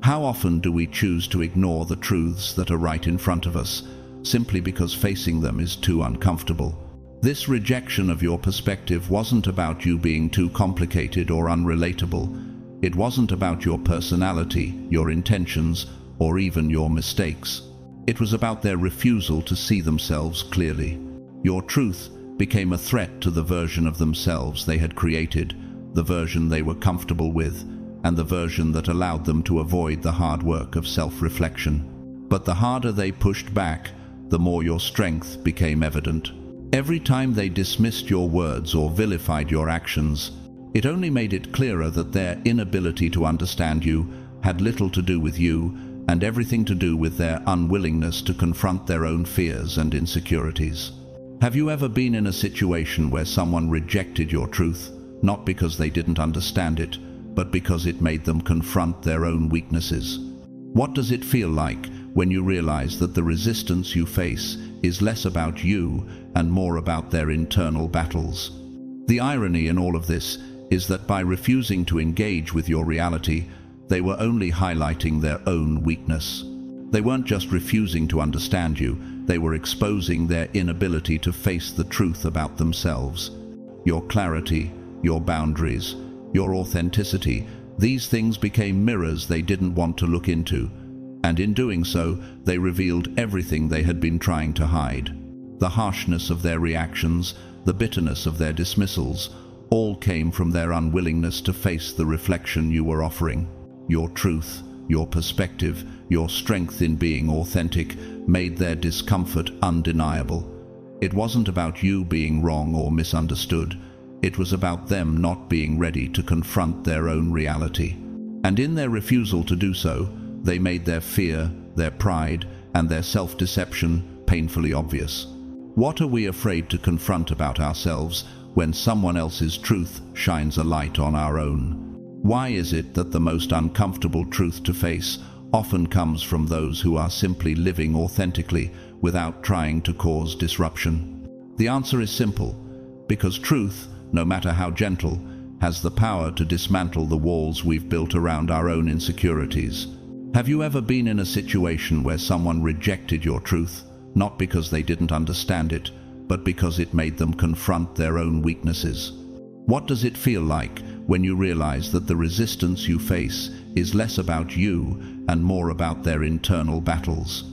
How often do we choose to ignore the truths that are right in front of us, simply because facing them is too uncomfortable. This rejection of your perspective wasn't about you being too complicated or unrelatable. It wasn't about your personality, your intentions, or even your mistakes. It was about their refusal to see themselves clearly. Your truth became a threat to the version of themselves they had created, the version they were comfortable with, and the version that allowed them to avoid the hard work of self-reflection. But the harder they pushed back, the more your strength became evident. Every time they dismissed your words or vilified your actions, it only made it clearer that their inability to understand you had little to do with you and everything to do with their unwillingness to confront their own fears and insecurities. Have you ever been in a situation where someone rejected your truth, not because they didn't understand it, but because it made them confront their own weaknesses? What does it feel like when you realize that the resistance you face is less about you and more about their internal battles? The irony in all of this is that by refusing to engage with your reality, they were only highlighting their own weakness. They weren't just refusing to understand you, they were exposing their inability to face the truth about themselves. Your clarity, your boundaries, your authenticity, these things became mirrors they didn't want to look into, and in doing so, they revealed everything they had been trying to hide. The harshness of their reactions, the bitterness of their dismissals, all came from their unwillingness to face the reflection you were offering. Your truth, your perspective, your strength in being authentic made their discomfort undeniable. It wasn't about you being wrong or misunderstood. It was about them not being ready to confront their own reality. And in their refusal to do so, they made their fear, their pride, and their self-deception painfully obvious. What are we afraid to confront about ourselves when someone else's truth shines a light on our own? Why is it that the most uncomfortable truth to face often comes from those who are simply living authentically without trying to cause disruption? The answer is simple: because truth, no matter how gentle, has the power to dismantle the walls we've built around our own insecurities. Have you ever been in a situation where someone rejected your truth, not because they didn't understand it, but because it made them confront their own weaknesses? What does it feel like when you realize that the resistance you face is less about you and more about their internal battles?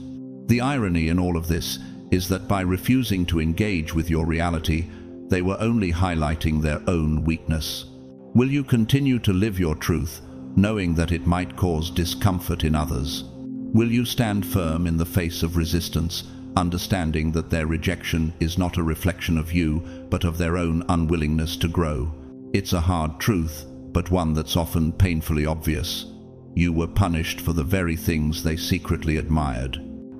The irony in all of this is that by refusing to engage with your reality, they were only highlighting their own weakness. Will you continue to live your truth, knowing that it might cause discomfort in others? Will you stand firm in the face of resistance, understanding that their rejection is not a reflection of you, but of their own unwillingness to grow? It's a hard truth, but one that's often painfully obvious. You were punished for the very things they secretly admired.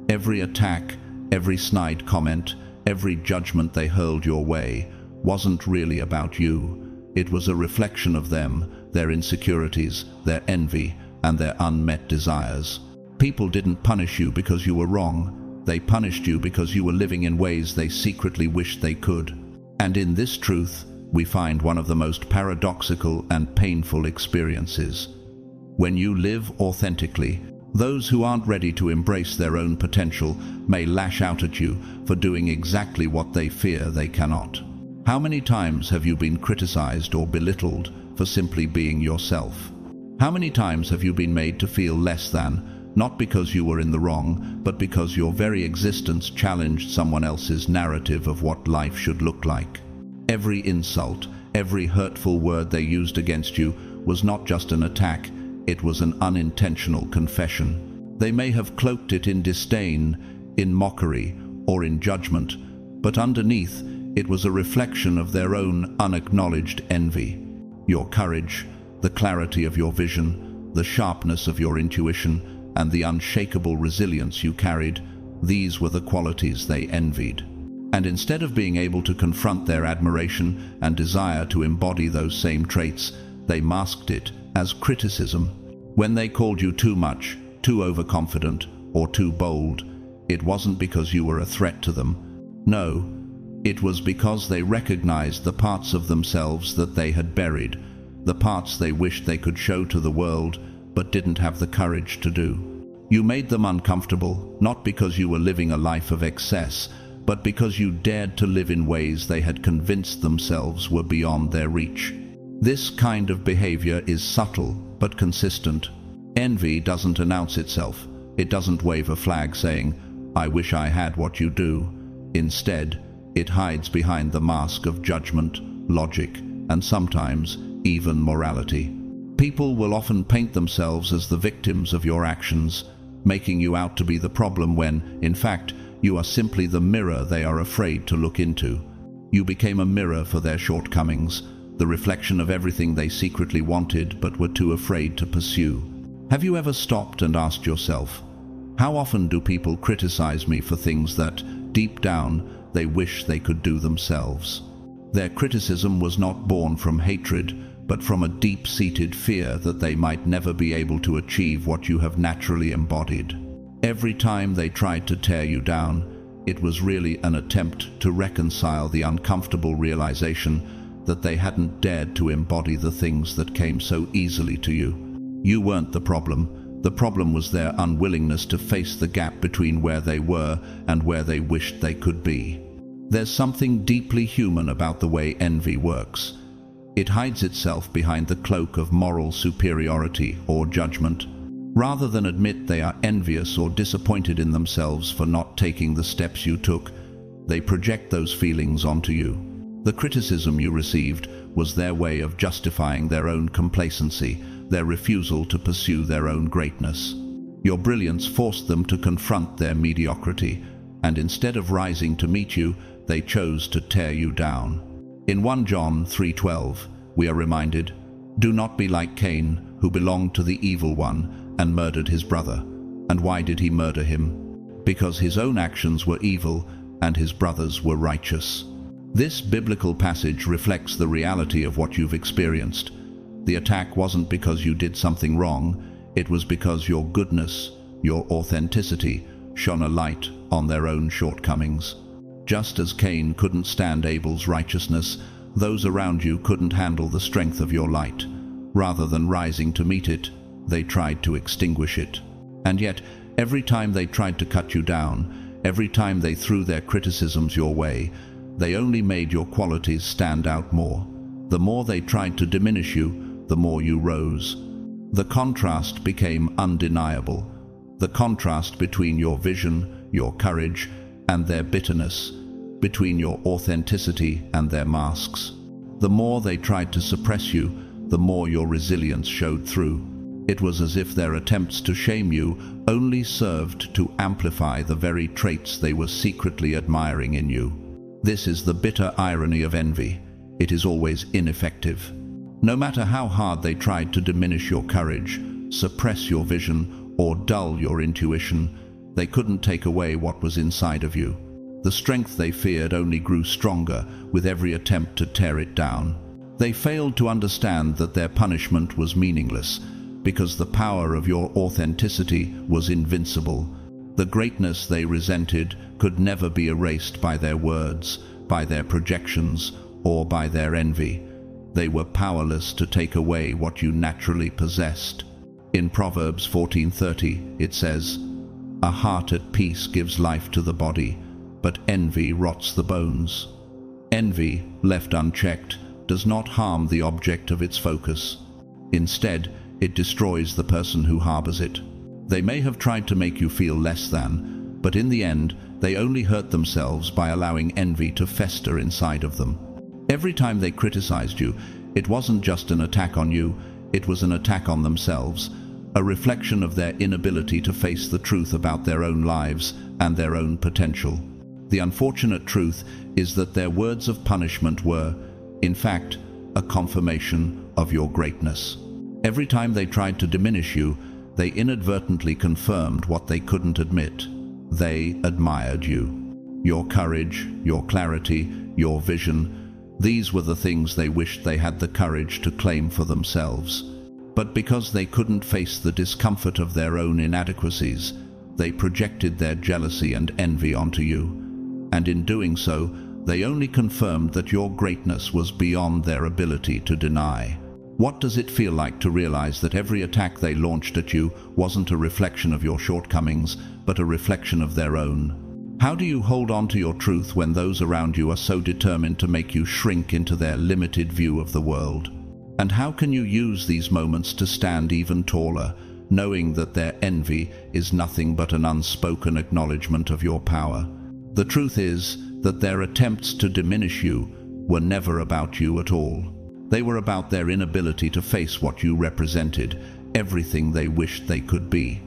Every attack, every snide comment, every judgment they hurled your way wasn't really about you. It was a reflection of them, their insecurities, their envy, and their unmet desires. People didn't punish you because you were wrong. They punished you because you were living in ways they secretly wished they could. And in this truth, we find one of the most paradoxical and painful experiences. When you live authentically, those who aren't ready to embrace their own potential may lash out at you for doing exactly what they fear they cannot. How many times have you been criticized or belittled for simply being yourself? How many times have you been made to feel less than, not because you were in the wrong, but because your very existence challenged someone else's narrative of what life should look like? Every insult, every hurtful word they used against you was not just an attack, it was an unintentional confession. They may have cloaked it in disdain, in mockery, or in judgment, but underneath, it was a reflection of their own unacknowledged envy. Your courage, the clarity of your vision, the sharpness of your intuition, and the unshakable resilience you carried, these were the qualities they envied. And instead of being able to confront their admiration and desire to embody those same traits, they masked it as criticism. When they called you too much, too overconfident, or too bold, it wasn't because you were a threat to them. No, it was because they recognized the parts of themselves that they had buried, the parts they wished they could show to the world, but didn't have the courage to do. You made them uncomfortable, not because you were living a life of excess, but because you dared to live in ways they had convinced themselves were beyond their reach. This kind of behavior is subtle but consistent. Envy doesn't announce itself. It doesn't wave a flag saying, "I wish I had what you do." Instead, it hides behind the mask of judgment, logic, and sometimes even morality. People will often paint themselves as the victims of your actions, making you out to be the problem when, in fact, you are simply the mirror they are afraid to look into. You became a mirror for their shortcomings, the reflection of everything they secretly wanted but were too afraid to pursue. Have you ever stopped and asked yourself, how often do people criticize me for things that, deep down, they wish they could do themselves? Their criticism was not born from hatred, but from a deep-seated fear that they might never be able to achieve what you have naturally embodied. Every time they tried to tear you down, it was really an attempt to reconcile the uncomfortable realization that they hadn't dared to embody the things that came so easily to you. You weren't the problem. The problem was their unwillingness to face the gap between where they were and where they wished they could be. There's something deeply human about the way envy works. It hides itself behind the cloak of moral superiority or judgment. Rather than admit they are envious or disappointed in themselves for not taking the steps you took, they project those feelings onto you. The criticism you received was their way of justifying their own complacency, their refusal to pursue their own greatness. Your brilliance forced them to confront their mediocrity, and instead of rising to meet you, they chose to tear you down. In 1 John 3:12, we are reminded, "Do not be like Cain, who belonged to the evil one and murdered his brother." And why did he murder him? Because his own actions were evil and his brothers were righteous. This biblical passage reflects the reality of what you've experienced. The attack wasn't because you did something wrong, it was because your goodness, your authenticity, shone a light on their own shortcomings. Just as Cain couldn't stand Abel's righteousness, those around you couldn't handle the strength of your light. Rather than rising to meet it, they tried to extinguish it. And yet, every time they tried to cut you down, every time they threw their criticisms your way, they only made your qualities stand out more. The more they tried to diminish you, the more you rose. The contrast became undeniable. The contrast between your vision, your courage, and their bitterness, between your authenticity and their masks. The more they tried to suppress you, the more your resilience showed through. It was as if their attempts to shame you only served to amplify the very traits they were secretly admiring in you. This is the bitter irony of envy. It is always ineffective. No matter how hard they tried to diminish your courage, suppress your vision, or dull your intuition, they couldn't take away what was inside of you. The strength they feared only grew stronger with every attempt to tear it down. They failed to understand that their punishment was meaningless, because the power of your authenticity was invincible. The greatness they resented could never be erased by their words, by their projections, or by their envy. They were powerless to take away what you naturally possessed. In Proverbs 14:30, it says, "A heart at peace gives life to the body, but envy rots the bones." Envy, left unchecked, does not harm the object of its focus. Instead, it destroys the person who harbors it. They may have tried to make you feel less than, but in the end, they only hurt themselves by allowing envy to fester inside of them. Every time they criticized you, it wasn't just an attack on you, it was an attack on themselves, a reflection of their inability to face the truth about their own lives and their own potential. The unfortunate truth is that their words of punishment were, in fact, a confirmation of your greatness. Every time they tried to diminish you, they inadvertently confirmed what they couldn't admit. They admired you. Your courage, your clarity, your vision, these were the things they wished they had the courage to claim for themselves. But because they couldn't face the discomfort of their own inadequacies, they projected their jealousy and envy onto you. And in doing so, they only confirmed that your greatness was beyond their ability to deny. What does it feel like to realize that every attack they launched at you wasn't a reflection of your shortcomings, but a reflection of their own? How do you hold on to your truth when those around you are so determined to make you shrink into their limited view of the world? And how can you use these moments to stand even taller, knowing that their envy is nothing but an unspoken acknowledgement of your power? The truth is that their attempts to diminish you were never about you at all. They were about their inability to face what you represented, everything they wished they could be.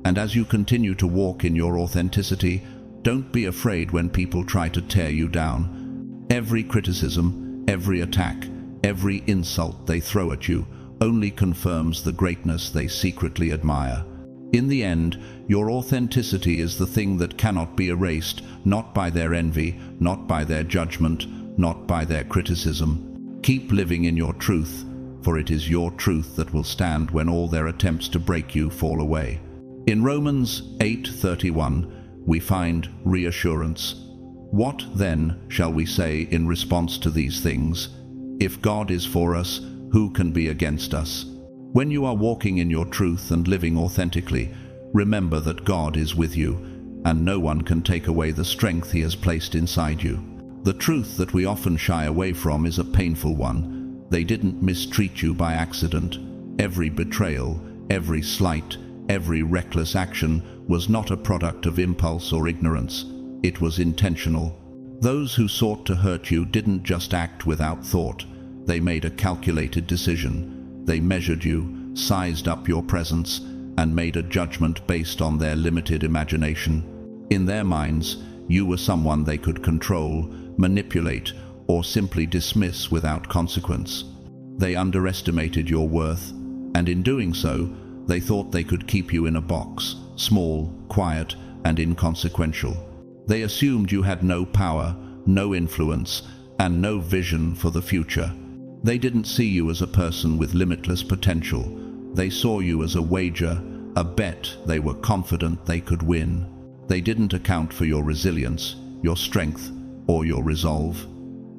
And as you continue to walk in your authenticity, don't be afraid when people try to tear you down. Every criticism, every attack, every insult they throw at you only confirms the greatness they secretly admire. In the end, your authenticity is the thing that cannot be erased, not by their envy, not by their judgment, not by their criticism. Keep living in your truth, for it is your truth that will stand when all their attempts to break you fall away. In Romans 8:31, we find reassurance. What then shall we say in response to these things? If God is for us, who can be against us? When you are walking in your truth and living authentically, remember that God is with you, and no one can take away the strength He has placed inside you. The truth that we often shy away from is a painful one. They didn't mistreat you by accident. Every betrayal, every slight, every reckless action was not a product of impulse or ignorance. It was intentional. Those who sought to hurt you didn't just act without thought. They made a calculated decision. They measured you, sized up your presence, and made a judgment based on their limited imagination. In their minds, you were someone they could control, manipulate, or simply dismiss without consequence. They underestimated your worth, and in doing so, they thought they could keep you in a box, small, quiet, and inconsequential. They assumed you had no power, no influence, and no vision for the future. They didn't see you as a person with limitless potential. They saw you as a wager, a bet they were confident they could win. They didn't account for your resilience, your strength, or your resolve.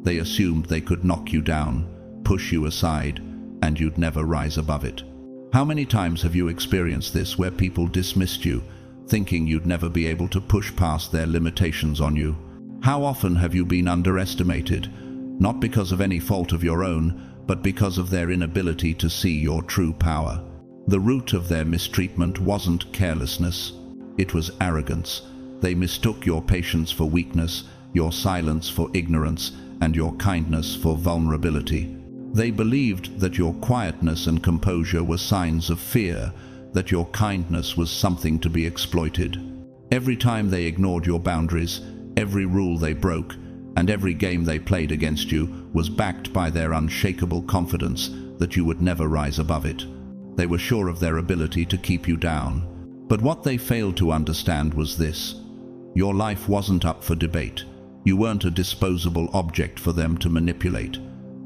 They assumed they could knock you down, push you aside, and you'd never rise above it. How many times have you experienced this, where people dismissed you, thinking you'd never be able to push past their limitations on you? How often have you been underestimated, not because of any fault of your own, but because of their inability to see your true power? The root of their mistreatment wasn't carelessness, it was arrogance. They mistook your patience for weakness, your silence for ignorance, and your kindness for vulnerability. They believed that your quietness and composure were signs of fear, that your kindness was something to be exploited. Every time they ignored your boundaries, every rule they broke, and every game they played against you was backed by their unshakable confidence that you would never rise above it. They were sure of their ability to keep you down. But what they failed to understand was this: your life wasn't up for debate. You weren't a disposable object for them to manipulate.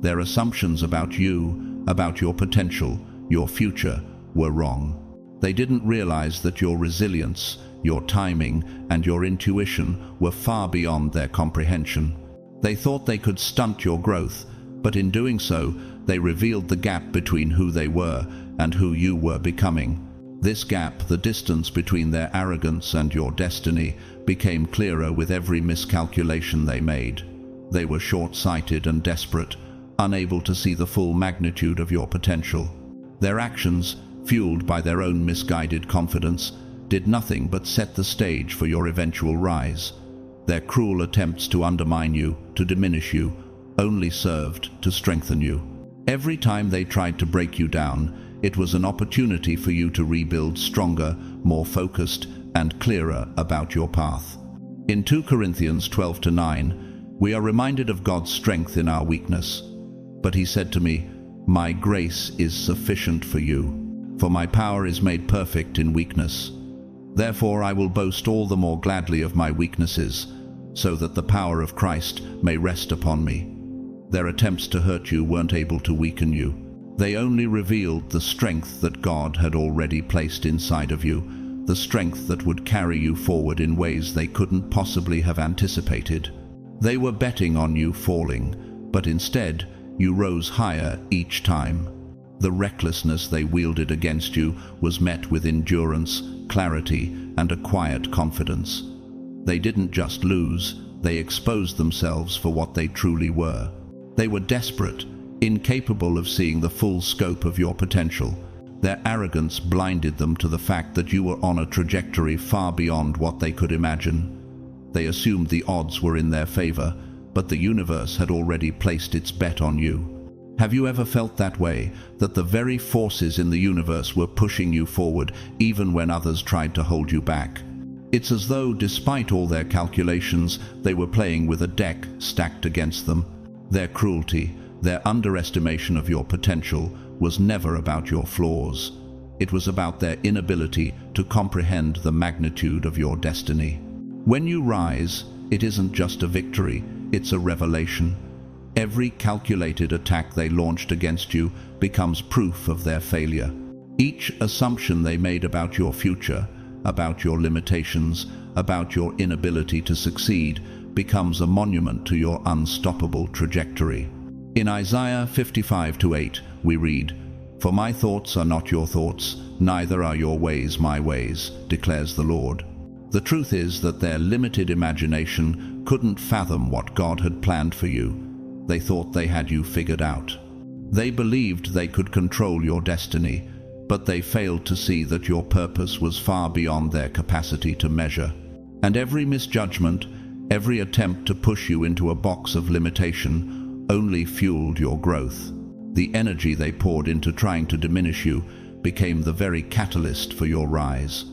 Their assumptions about you, about your potential, your future, were wrong. They didn't realize that your resilience, your timing, and your intuition were far beyond their comprehension. They thought they could stunt your growth, but in doing so, they revealed the gap between who they were and who you were becoming. This gap, the distance between their arrogance and your destiny, became clearer with every miscalculation they made. They were short-sighted and desperate, unable to see the full magnitude of your potential. Their actions, fueled by their own misguided confidence, did nothing but set the stage for your eventual rise. Their cruel attempts to undermine you, to diminish you, only served to strengthen you. Every time they tried to break you down, it was an opportunity for you to rebuild stronger, more focused, and clearer about your path. In 2 Corinthians 12-9, we are reminded of God's strength in our weakness. But He said to me, "My grace is sufficient for you, for my power is made perfect in weakness. Therefore I will boast all the more gladly of my weaknesses, so that the power of Christ may rest upon me." Their attempts to hurt you weren't able to weaken you. They only revealed the strength that God had already placed inside of you, the strength that would carry you forward in ways they couldn't possibly have anticipated. They were betting on you falling, but instead you rose higher each time. The recklessness they wielded against you was met with endurance, clarity, and a quiet confidence. They didn't just lose, they exposed themselves for what they truly were. They were desperate, incapable of seeing the full scope of your potential. Their arrogance blinded them to the fact that you were on a trajectory far beyond what they could imagine. They assumed the odds were in their favor, but the universe had already placed its bet on you. Have you ever felt that way, that the very forces in the universe were pushing you forward, even when others tried to hold you back? It's as though, despite all their calculations, they were playing with a deck stacked against them. Their cruelty, their underestimation of your potential, was never about your flaws. It was about their inability to comprehend the magnitude of your destiny. When you rise, it isn't just a victory, it's a revelation. Every calculated attack they launched against you becomes proof of their failure. Each assumption they made about your future, about your limitations, about your inability to succeed, becomes a monument to your unstoppable trajectory. In Isaiah 55:8, we read, "For my thoughts are not your thoughts, neither are your ways my ways, declares the Lord." The truth is that their limited imagination couldn't fathom what God had planned for you. They thought they had you figured out. They believed they could control your destiny, but they failed to see that your purpose was far beyond their capacity to measure. And every misjudgment, every attempt to push you into a box of limitation, only fueled your growth. The energy they poured into trying to diminish you became the very catalyst for your rise.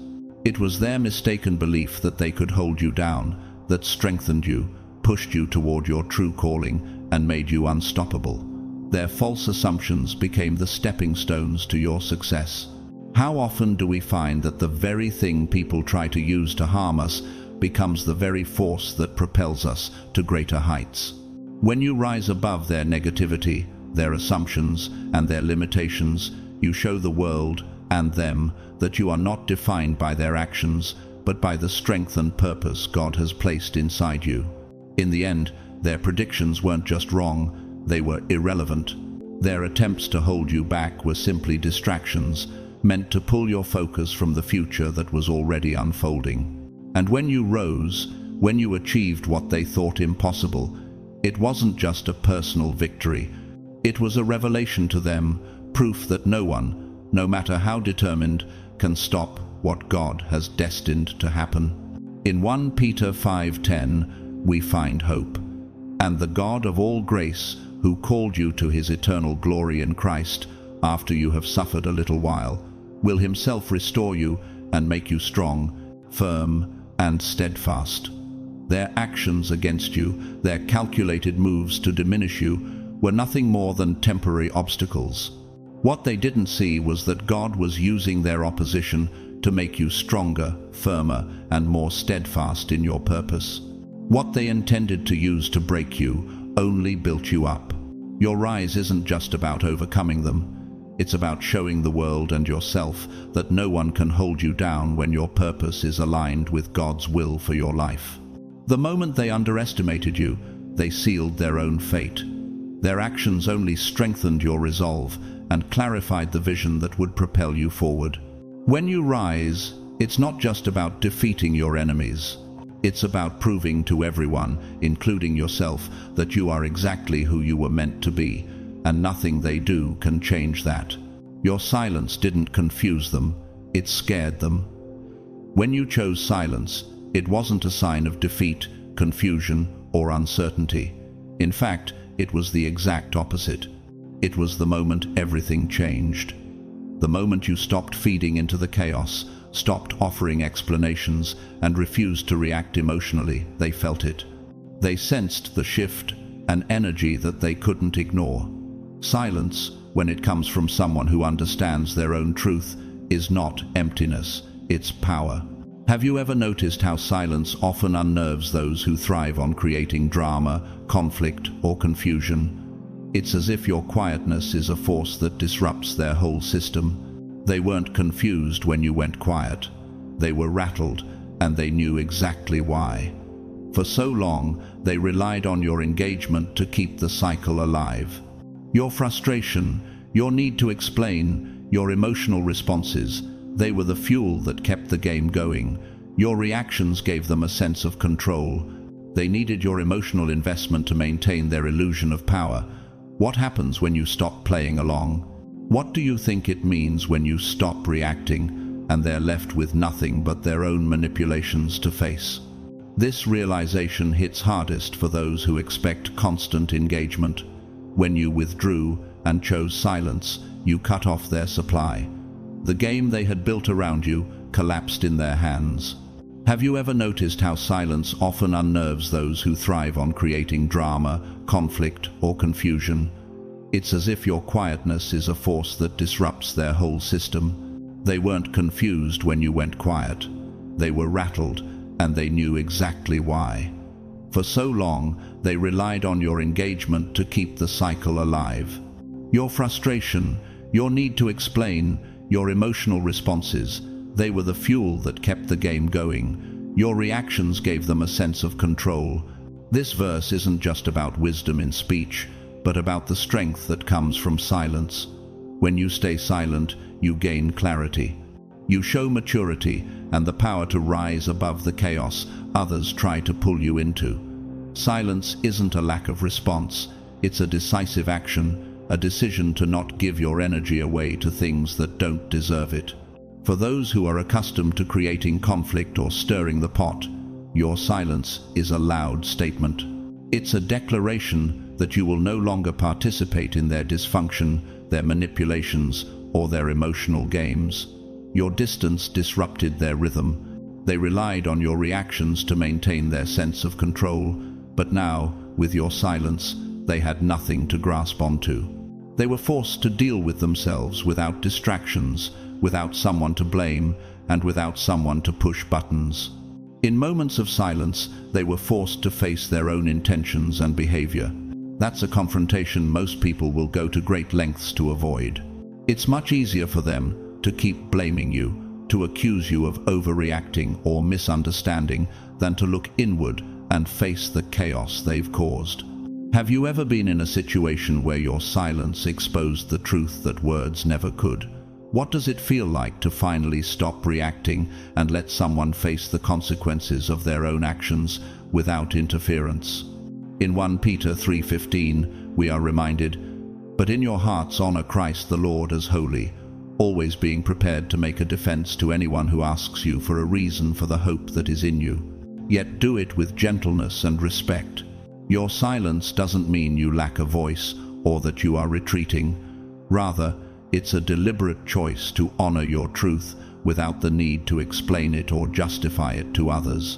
It was their mistaken belief that they could hold you down that strengthened you, pushed you toward your true calling, and made you unstoppable. Their false assumptions became the stepping stones to your success. How often do we find that the very thing people try to use to harm us becomes the very force that propels us to greater heights? When you rise above their negativity, their assumptions, and their limitations, you show the world and them that you are not defined by their actions, but by the strength and purpose God has placed inside you. In the end, their predictions weren't just wrong, they were irrelevant. Their attempts to hold you back were simply distractions, meant to pull your focus from the future that was already unfolding. And when you rose, when you achieved what they thought impossible, it wasn't just a personal victory. It was a revelation to them, proof that no one, no matter how determined, can stop what God has destined to happen. In 1 Peter 5:10, we find hope. "And the God of all grace, who called you to his eternal glory in Christ, after you have suffered a little while, will himself restore you and make you strong, firm, and steadfast." Their actions against you, their calculated moves to diminish you, were nothing more than temporary obstacles. What they didn't see was that God was using their opposition to make you stronger, firmer, and more steadfast in your purpose. What they intended to use to break you only built you up. Your rise isn't just about overcoming them. It's about showing the world and yourself that no one can hold you down when your purpose is aligned with God's will for your life. The moment they underestimated you, they sealed their own fate. Their actions only strengthened your resolve and clarified the vision that would propel you forward. When you rise, it's not just about defeating your enemies. It's about proving to everyone, including yourself, that you are exactly who you were meant to be, and nothing they do can change that. Your silence didn't confuse them, it scared them. When you chose silence, it wasn't a sign of defeat, confusion, or uncertainty. In fact, it was the exact opposite. It was the moment everything changed. The moment you stopped feeding into the chaos, stopped offering explanations, and refused to react emotionally, they felt it. They sensed the shift, an energy that they couldn't ignore. Silence, when it comes from someone who understands their own truth, is not emptiness, it's power. Have you ever noticed how silence often unnerves those who thrive on creating drama, conflict, or confusion? It's as if your quietness is a force that disrupts their whole system. They weren't confused when you went quiet. They were rattled, and they knew exactly why. For so long, they relied on your engagement to keep the cycle alive. Your frustration, Your need to explain, your emotional responses, they were the fuel that kept the game going. Your reactions gave them a sense of control. They needed your emotional investment to maintain their illusion of power. What happens when you stop playing along? What do you think it means when you stop reacting and they're left with nothing but their own manipulations to face? This realization hits hardest for those who expect constant engagement. When you withdrew and chose silence, you cut off their supply. The game they had built around you collapsed in their hands. Have you ever noticed how silence often unnerves those who thrive on creating drama, conflict, or confusion? It's as if your quietness is a force that disrupts their whole system. They weren't confused when you went quiet. They were rattled, and they knew exactly why. For so long, they relied on your engagement to keep the cycle alive. Your frustration, your need to explain, your emotional responses, they were the fuel that kept the game going. Your reactions gave them a sense of control. This verse isn't just about wisdom in speech, but about the strength that comes from silence. When you stay silent, you gain clarity. You show maturity and the power to rise above the chaos others try to pull you into. Silence isn't a lack of response, it's a decisive action, a decision to not give your energy away to things that don't deserve it. For those who are accustomed to creating conflict or stirring the pot, your silence is a loud statement. It's a declaration that you will no longer participate in their dysfunction, their manipulations, or their emotional games. Your distance disrupted their rhythm. They relied on your reactions to maintain their sense of control, but now, with your silence, they had nothing to grasp onto. They were forced to deal with themselves without distractions, without someone to blame, and without someone to push buttons. In moments of silence, they were forced to face their own intentions and behavior. That's a confrontation most people will go to great lengths to avoid. It's much easier for them to keep blaming you, to accuse you of overreacting or misunderstanding, than to look inward and face the chaos they've caused. Have you ever been in a situation where your silence exposed the truth that words never could? What does it feel like to finally stop reacting and let someone face the consequences of their own actions without interference? In 1 Peter 3:15, we are reminded, "But in your hearts honor Christ the Lord as holy, always being prepared to make a defense to anyone who asks you for a reason for the hope that is in you. Yet do it with gentleness and respect." Your silence doesn't mean you lack a voice or that you are retreating. Rather, it's a deliberate choice to honor your truth without the need to explain it or justify it to others.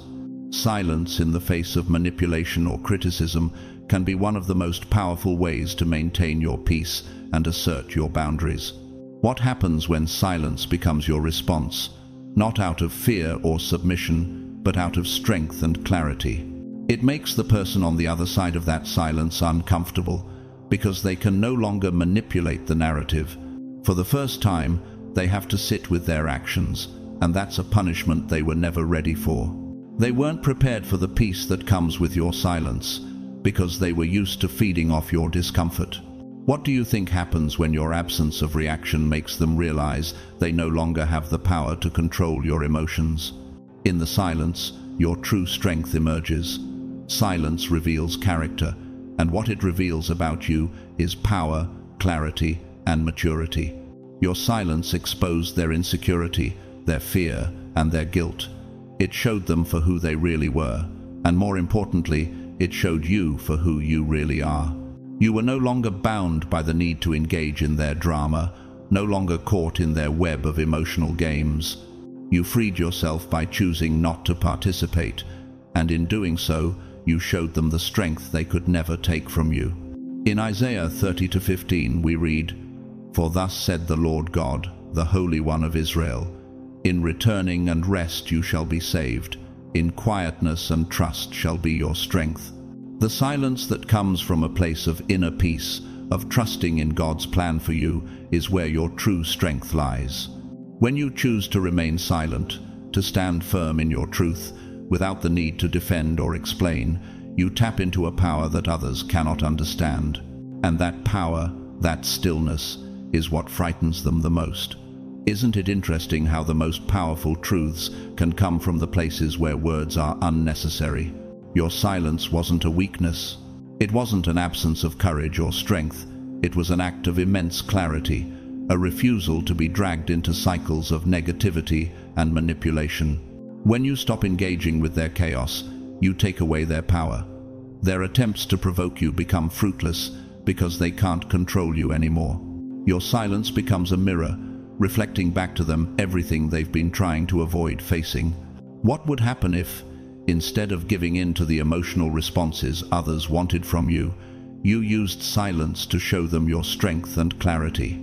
Silence in the face of manipulation or criticism can be one of the most powerful ways to maintain your peace and assert your boundaries. What happens when silence becomes your response? Not out of fear or submission, but out of strength and clarity. It makes the person on the other side of that silence uncomfortable, because they can no longer manipulate the narrative. For the first time, they have to sit with their actions, and that's a punishment they were never ready for. They weren't prepared for the peace that comes with your silence, because they were used to feeding off your discomfort. What do you think happens when your absence of reaction makes them realize they no longer have the power to control your emotions? In the silence, your true strength emerges. Silence reveals character, and what it reveals about you is power, clarity, and maturity. Your silence exposed their insecurity, their fear, and their guilt. It showed them for who they really were, and more importantly, it showed you for who you really are. You were no longer bound by the need to engage in their drama, no longer caught in their web of emotional games. You freed yourself by choosing not to participate, and in doing so, you showed them the strength they could never take from you. In Isaiah 30:15 we read, "For thus said the Lord God, the Holy One of Israel, in returning and rest you shall be saved, in quietness and trust shall be your strength." The silence that comes from a place of inner peace, of trusting in God's plan for you, is where your true strength lies. When you choose to remain silent, to stand firm in your truth, without the need to defend or explain, you tap into a power that others cannot understand. And that power, that stillness, is what frightens them the most. Isn't it interesting how the most powerful truths can come from the places where words are unnecessary? Your silence wasn't a weakness. It wasn't an absence of courage or strength. It was an act of immense clarity, a refusal to be dragged into cycles of negativity and manipulation. When you stop engaging with their chaos, you take away their power. Their attempts to provoke you become fruitless because they can't control you anymore. Your silence becomes a mirror, reflecting back to them everything they've been trying to avoid facing. What would happen if, instead of giving in to the emotional responses others wanted from you, you used silence to show them your strength and clarity?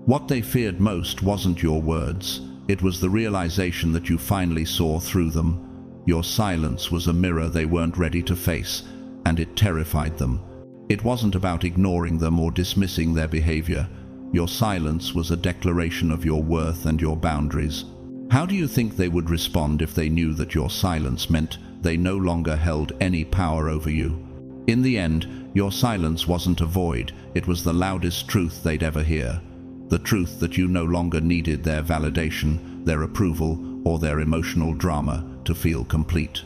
What they feared most wasn't your words. It was the realization that you finally saw through them. Your silence was a mirror they weren't ready to face, and it terrified them. It wasn't about ignoring them or dismissing their behavior. Your silence was a declaration of your worth and your boundaries. How do you think they would respond if they knew that your silence meant they no longer held any power over you? In the end, your silence wasn't a void. It was the loudest truth they'd ever hear. The truth that you no longer needed their validation, their approval, or their emotional drama to feel complete.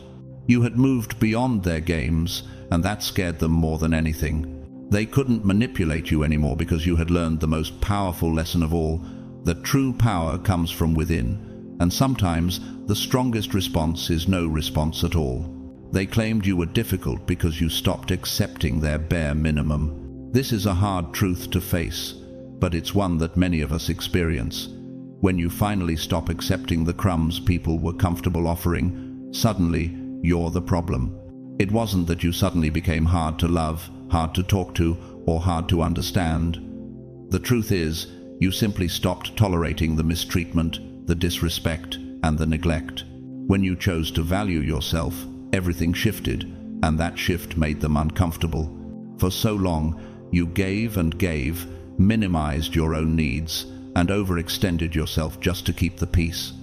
You had moved beyond their games, and that scared them more than anything. They couldn't manipulate you anymore because you had learned the most powerful lesson of all, that true power comes from within, and sometimes the strongest response is no response at all. They claimed you were difficult because you stopped accepting their bare minimum. This is a hard truth to face, but it's one that many of us experience. When you finally stop accepting the crumbs people were comfortable offering, suddenly you're the problem. It wasn't that you suddenly became hard to love, hard to talk to, or hard to understand. The truth is, you simply stopped tolerating the mistreatment, the disrespect, and the neglect. When you chose to value yourself, everything shifted, and that shift made them uncomfortable. For so long, you gave and gave, minimized your own needs, and overextended yourself just to keep the peace.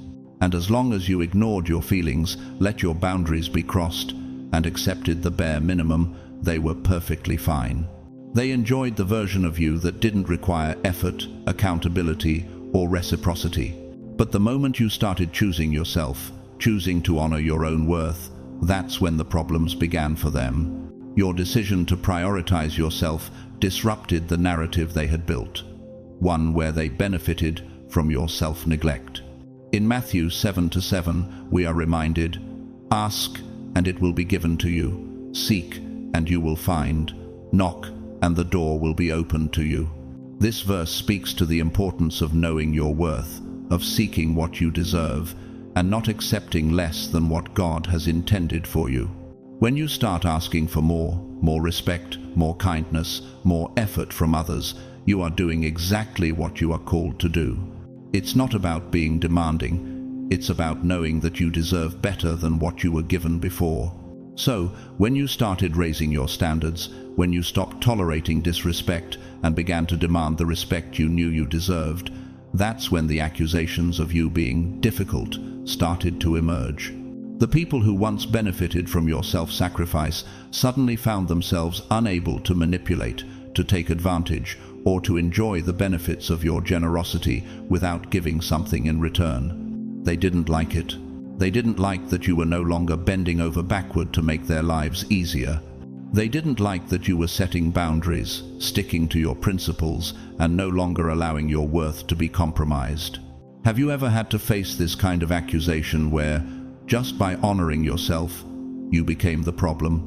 And as long as you ignored your feelings, let your boundaries be crossed, and accepted the bare minimum, they were perfectly fine. They enjoyed the version of you that didn't require effort, accountability, or reciprocity. But the moment you started choosing yourself, choosing to honor your own worth, that's when the problems began for them. Your decision to prioritize yourself disrupted the narrative they had built, one where they benefited from your self-neglect. In Matthew 7:7, we are reminded, "Ask, and it will be given to you. Seek, and you will find. Knock, and the door will be opened to you." This verse speaks to the importance of knowing your worth, of seeking what you deserve, and not accepting less than what God has intended for you. When you start asking for more respect, more kindness, more effort from others, you are doing exactly what you are called to do. It's not about being demanding. It's about knowing that you deserve better than what you were given before. So, when you started raising your standards, when you stopped tolerating disrespect and began to demand the respect you knew you deserved, that's when the accusations of you being difficult started to emerge. The people who once benefited from your self-sacrifice suddenly found themselves unable to manipulate, to take advantage, or to enjoy the benefits of your generosity without giving something in return. They didn't like it. They didn't like that you were no longer bending over backward to make their lives easier. They didn't like that you were setting boundaries, sticking to your principles, and no longer allowing your worth to be compromised. Have you ever had to face this kind of accusation where, just by honoring yourself, you became the problem?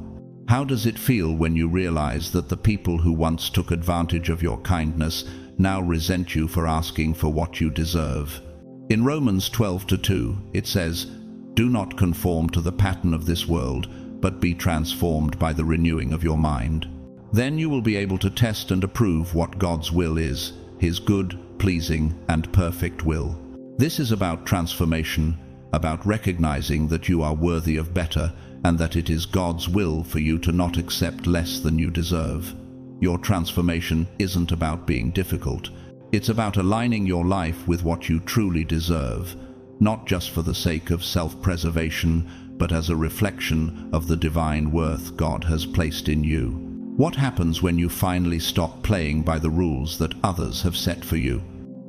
How does it feel when you realize that the people who once took advantage of your kindness now resent you for asking for what you deserve? In Romans 12:2, it says, "Do not conform to the pattern of this world, but be transformed by the renewing of your mind. Then you will be able to test and approve what God's will is, His good, pleasing, and perfect will." This is about transformation, about recognizing that you are worthy of better, and that it is God's will for you to not accept less than you deserve. Your transformation isn't about being difficult. It's about aligning your life with what you truly deserve, not just for the sake of self-preservation, but as a reflection of the divine worth God has placed in you. What happens when you finally stop playing by the rules that others have set for you?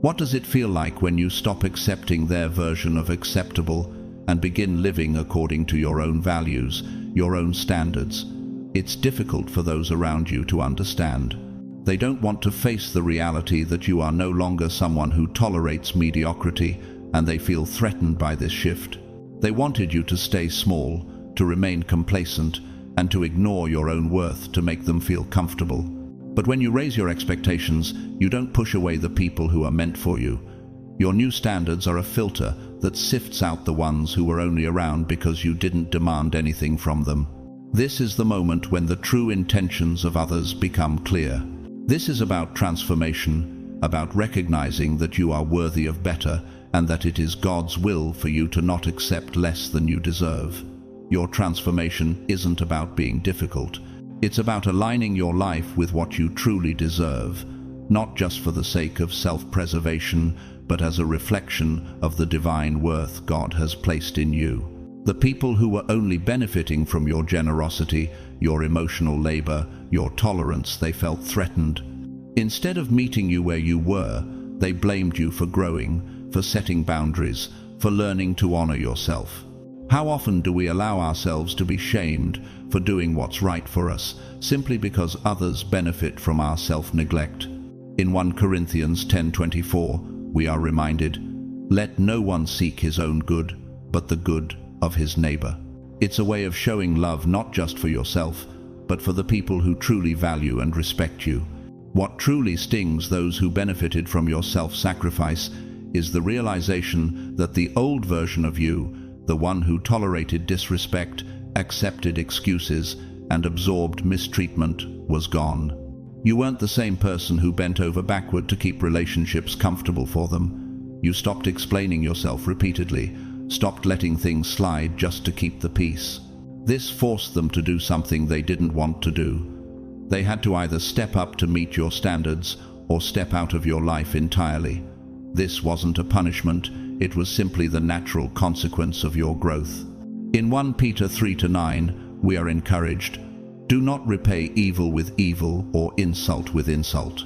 What does it feel like when you stop accepting their version of acceptable and begin living according to your own values, your own standards? It's difficult for those around you to understand. They don't want to face the reality that you are no longer someone who tolerates mediocrity, and they feel threatened by this shift. They wanted you to stay small, to remain complacent, and to ignore your own worth to make them feel comfortable. But when you raise your expectations, you don't push away the people who are meant for you. Your new standards are a filter that sifts out the ones who were only around because you didn't demand anything from them. This is the moment when the true intentions of others become clear. This is about transformation, about recognizing that you are worthy of better and that it is God's will for you to not accept less than you deserve. Your transformation isn't about being difficult. It's about aligning your life with what you truly deserve, not just for the sake of self-preservation, but as a reflection of the divine worth God has placed in you. The people who were only benefiting from your generosity, your emotional labor, your tolerance, they felt threatened. Instead of meeting you where you were, they blamed you for growing, for setting boundaries, for learning to honor yourself. How often do we allow ourselves to be shamed for doing what's right for us, simply because others benefit from our self-neglect? In 1 Corinthians 10:24, we are reminded, "Let no one seek his own good, but the good of his neighbor." It's a way of showing love not just for yourself, but for the people who truly value and respect you. What truly stings those who benefited from your self-sacrifice is the realization that the old version of you, the one who tolerated disrespect, accepted excuses, and absorbed mistreatment, was gone. You weren't the same person who bent over backward to keep relationships comfortable for them. You stopped explaining yourself repeatedly, stopped letting things slide just to keep the peace. This forced them to do something they didn't want to do. They had to either step up to meet your standards or step out of your life entirely. This wasn't a punishment, it was simply the natural consequence of your growth. In 1 Peter 3-9, we are encouraged, "Do not repay evil with evil or insult with insult.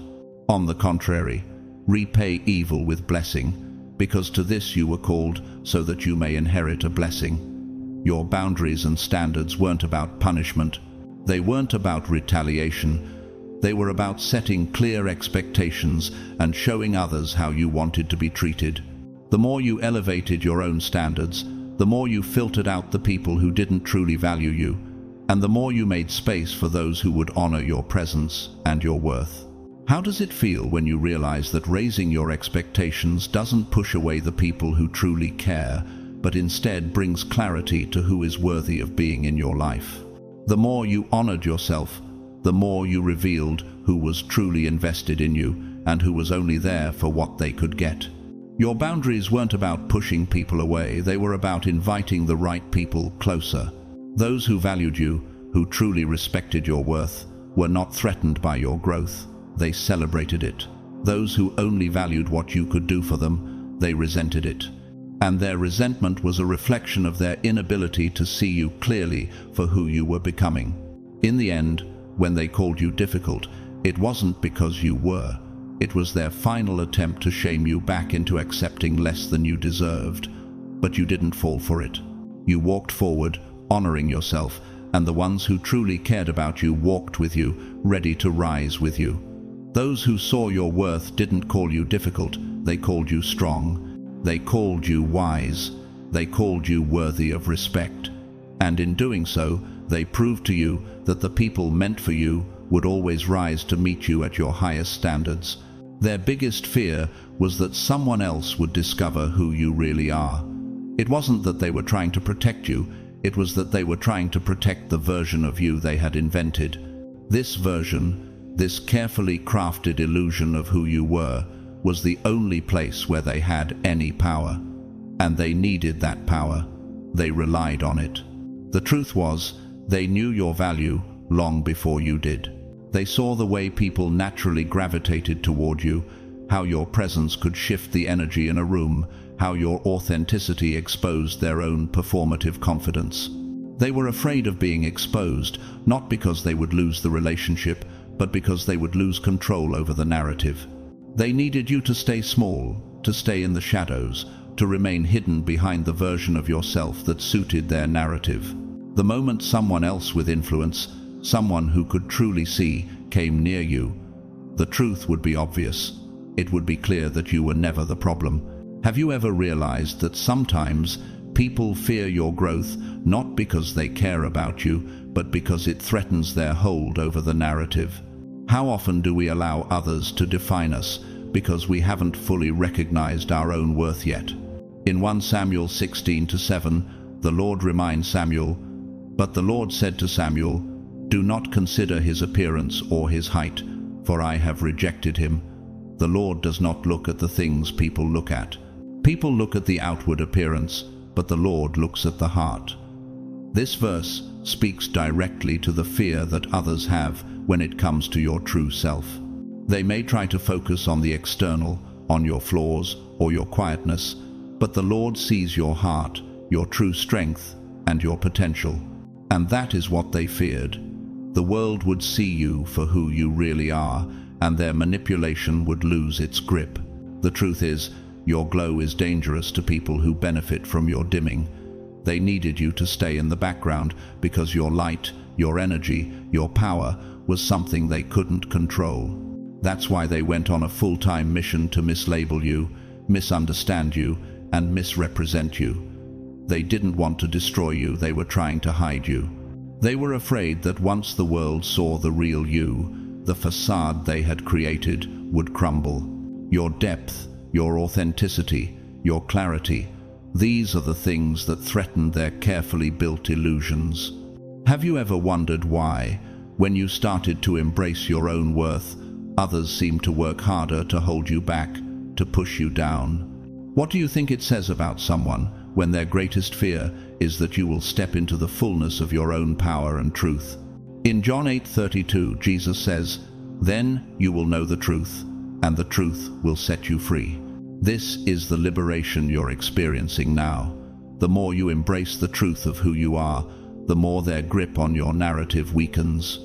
On the contrary, repay evil with blessing, because to this you were called, so that you may inherit a blessing." Your boundaries and standards weren't about punishment. They weren't about retaliation. They were about setting clear expectations and showing others how you wanted to be treated. The more you elevated your own standards, the more you filtered out the people who didn't truly value you, and the more you made space for those who would honor your presence and your worth. How does it feel when you realize that raising your expectations doesn't push away the people who truly care, but instead brings clarity to who is worthy of being in your life? The more you honored yourself, the more you revealed who was truly invested in you and who was only there for what they could get. Your boundaries weren't about pushing people away, they were about inviting the right people closer. Those who valued you, who truly respected your worth, were not threatened by your growth, they celebrated it. Those who only valued what you could do for them, they resented it. And their resentment was a reflection of their inability to see you clearly for who you were becoming. In the end, when they called you difficult, it wasn't because you were. It was their final attempt to shame you back into accepting less than you deserved. But you didn't fall for it. You walked forward, honoring yourself, and the ones who truly cared about you walked with you, ready to rise with you. Those who saw your worth didn't call you difficult, they called you strong. They called you wise. They called you worthy of respect. And in doing so, they proved to you that the people meant for you would always rise to meet you at your highest standards. Their biggest fear was that someone else would discover who you really are. It wasn't that they were trying to protect you, it was that they were trying to protect the version of you they had invented. This version, this carefully crafted illusion of who you were, was the only place where they had any power. And they needed that power. They relied on it. The truth was, they knew your value long before you did. They saw the way people naturally gravitated toward you, how your presence could shift the energy in a room, how your authenticity exposed their own performative confidence. They were afraid of being exposed, not because they would lose the relationship, but because they would lose control over the narrative. They needed you to stay small, to stay in the shadows, to remain hidden behind the version of yourself that suited their narrative. The moment someone else with influence, someone who could truly see, came near you, the truth would be obvious. It would be clear that you were never the problem. Have you ever realized that sometimes people fear your growth not because they care about you, but because it threatens their hold over the narrative? How often do we allow others to define us because we haven't fully recognized our own worth yet? In 1 Samuel 16-7, the Lord reminds Samuel, "But the Lord said to Samuel, do not consider his appearance or his height, for I have rejected him." The Lord does not look at the things people look at. People look at the outward appearance, but the Lord looks at the heart. This verse speaks directly to the fear that others have when it comes to your true self. They may try to focus on the external, on your flaws or your quietness, but the Lord sees your heart, your true strength, and your potential. And that is what they feared. The world would see you for who you really are, and their manipulation would lose its grip. The truth is, your glow is dangerous to people who benefit from your dimming. They needed you to stay in the background because your light, your energy, your power was something they couldn't control. That's why they went on a full-time mission to mislabel you, misunderstand you, and misrepresent you. They didn't want to destroy you, they were trying to hide you. They were afraid that once the world saw the real you, the facade they had created would crumble. Your depth, your authenticity, your clarity, these are the things that threatened their carefully built illusions. Have you ever wondered why, when you started to embrace your own worth, others seemed to work harder to hold you back, to push you down? What do you think it says about someone when their greatest fear is that you will step into the fullness of your own power and truth? In John 8:32, Jesus says, "Then you will know the truth, and the truth will set you free." This is the liberation you're experiencing now. The more you embrace the truth of who you are, the more their grip on your narrative weakens.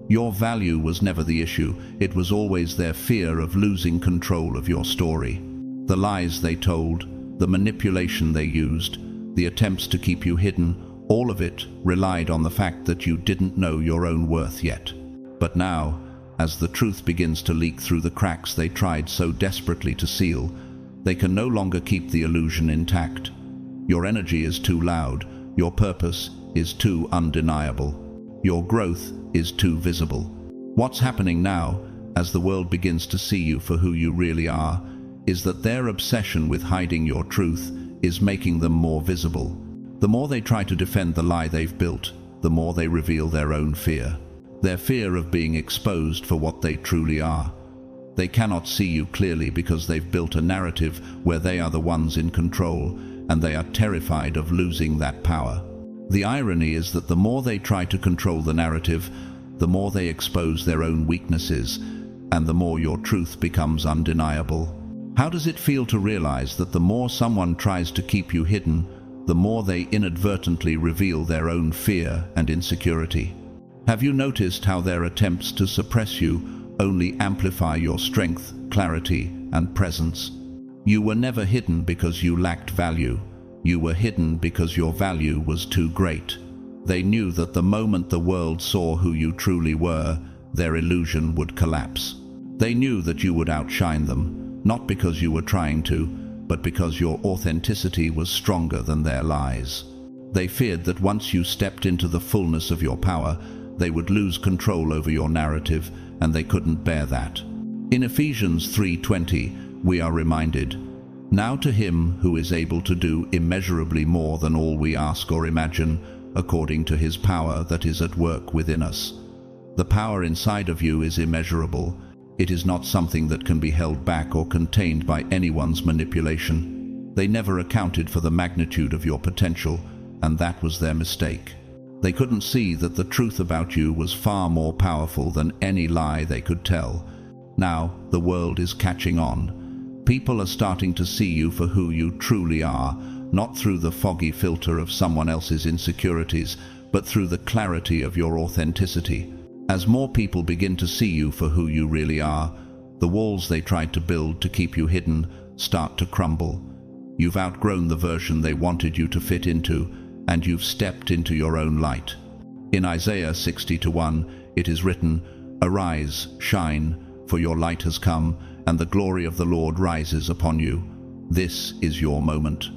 Your value was never the issue, it was always their fear of losing control of your story. The lies they told, the manipulation they used, the attempts to keep you hidden, all of it relied on the fact that you didn't know your own worth yet. But now, as the truth begins to leak through the cracks they tried so desperately to seal, they can no longer keep the illusion intact. Your energy is too loud, your purpose is too undeniable, your growth is too visible. What's happening now, as the world begins to see you for who you really are, is that their obsession with hiding your truth is making them more visible. The more they try to defend the lie they've built, the more they reveal their own fear. Their fear of being exposed for what they truly are. They cannot see you clearly because they've built a narrative where they are the ones in control, and they are terrified of losing that power. The irony is that the more they try to control the narrative, the more they expose their own weaknesses, and the more your truth becomes undeniable. How does it feel to realize that the more someone tries to keep you hidden, the more they inadvertently reveal their own fear and insecurity? Have you noticed how their attempts to suppress you only amplify your strength, clarity, and presence? You were never hidden because you lacked value. You were hidden because your value was too great. They knew that the moment the world saw who you truly were, their illusion would collapse. They knew that you would outshine them, not because you were trying to, but because your authenticity was stronger than their lies. They feared that once you stepped into the fullness of your power, they would lose control over your narrative, and they couldn't bear that. In Ephesians 3:20, we are reminded, "Now to him who is able to do immeasurably more than all we ask or imagine, according to his power that is at work within us." The power inside of you is immeasurable. It is not something that can be held back or contained by anyone's manipulation. They never accounted for the magnitude of your potential, and that was their mistake. They couldn't see that the truth about you was far more powerful than any lie they could tell. Now, the world is catching on. People are starting to see you for who you truly are, not through the foggy filter of someone else's insecurities, but through the clarity of your authenticity. As more people begin to see you for who you really are, the walls they tried to build to keep you hidden start to crumble. You've outgrown the version they wanted you to fit into, and you've stepped into your own light. In Isaiah 60:1, it is written, "Arise, shine, for your light has come, and the glory of the Lord rises upon you." This is your moment.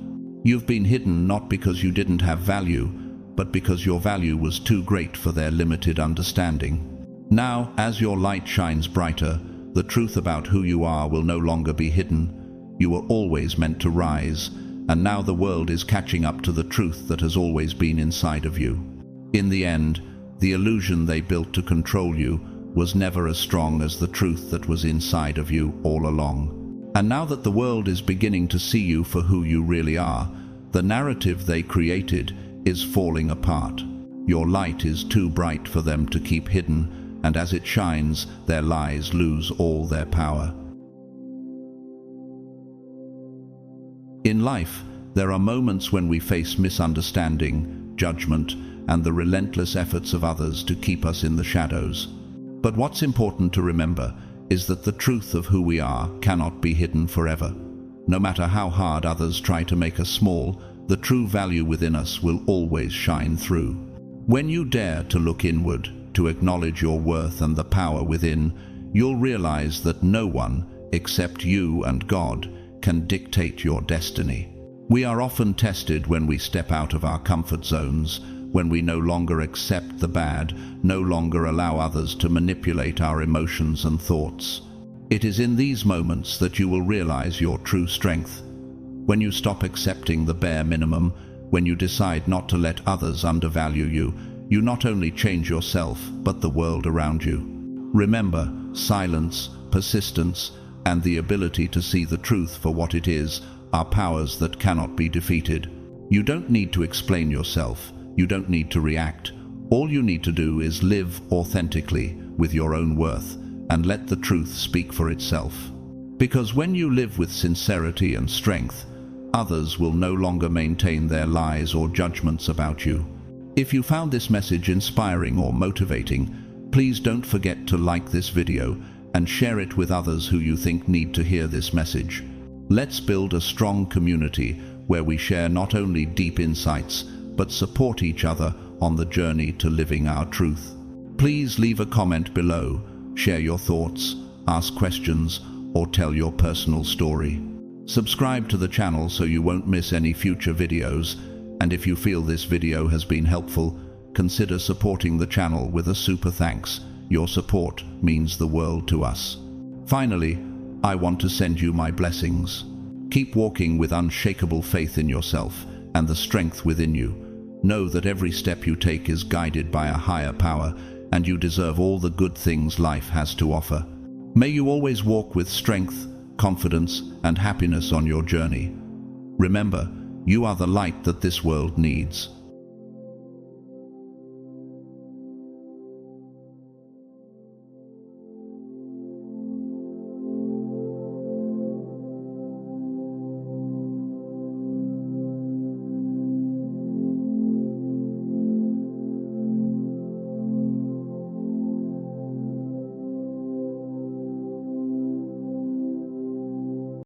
You've been hidden not because you didn't have value, but because your value was too great for their limited understanding. Now, as your light shines brighter, the truth about who you are will no longer be hidden. You were always meant to rise, and now the world is catching up to the truth that has always been inside of you. In the end, the illusion they built to control you was never as strong as the truth that was inside of you all along. And now that the world is beginning to see you for who you really are, the narrative they created is falling apart. Your light is too bright for them to keep hidden, and as it shines, their lies lose all their power. In life, there are moments when we face misunderstanding, judgment, and the relentless efforts of others to keep us in the shadows. But what's important to remember is that the truth of who we are cannot be hidden forever. No matter how hard others try to make us small, the true value within us will always shine through. When you dare to look inward, to acknowledge your worth and the power within, you'll realize that no one, except you and God, can dictate your destiny. We are often tested when we step out of our comfort zones, when we no longer accept the bad, no longer allow others to manipulate our emotions and thoughts. It is in these moments that you will realize your true strength. When you stop accepting the bare minimum, when you decide not to let others undervalue you, you not only change yourself, but the world around you. Remember, silence, persistence, and the ability to see the truth for what it is are powers that cannot be defeated. You don't need to explain yourself. You don't need to react. All you need to do is live authentically with your own worth and let the truth speak for itself. Because when you live with sincerity and strength, others will no longer maintain their lies or judgments about you. If you found this message inspiring or motivating, please don't forget to like this video and share it with others who you think need to hear this message. Let's build a strong community where we share not only deep insights, but support each other on the journey to living our truth. Please leave a comment below, share your thoughts, ask questions, or tell your personal story. Subscribe to the channel so you won't miss any future videos, and if you feel this video has been helpful, consider supporting the channel with a super thanks. Your support means the world to us. Finally, I want to send you my blessings. Keep walking with unshakable faith in yourself and the strength within you. Know that every step you take is guided by a higher power, and you deserve all the good things life has to offer. May you always walk with strength, confidence, and happiness on your journey. Remember, you are the light that this world needs.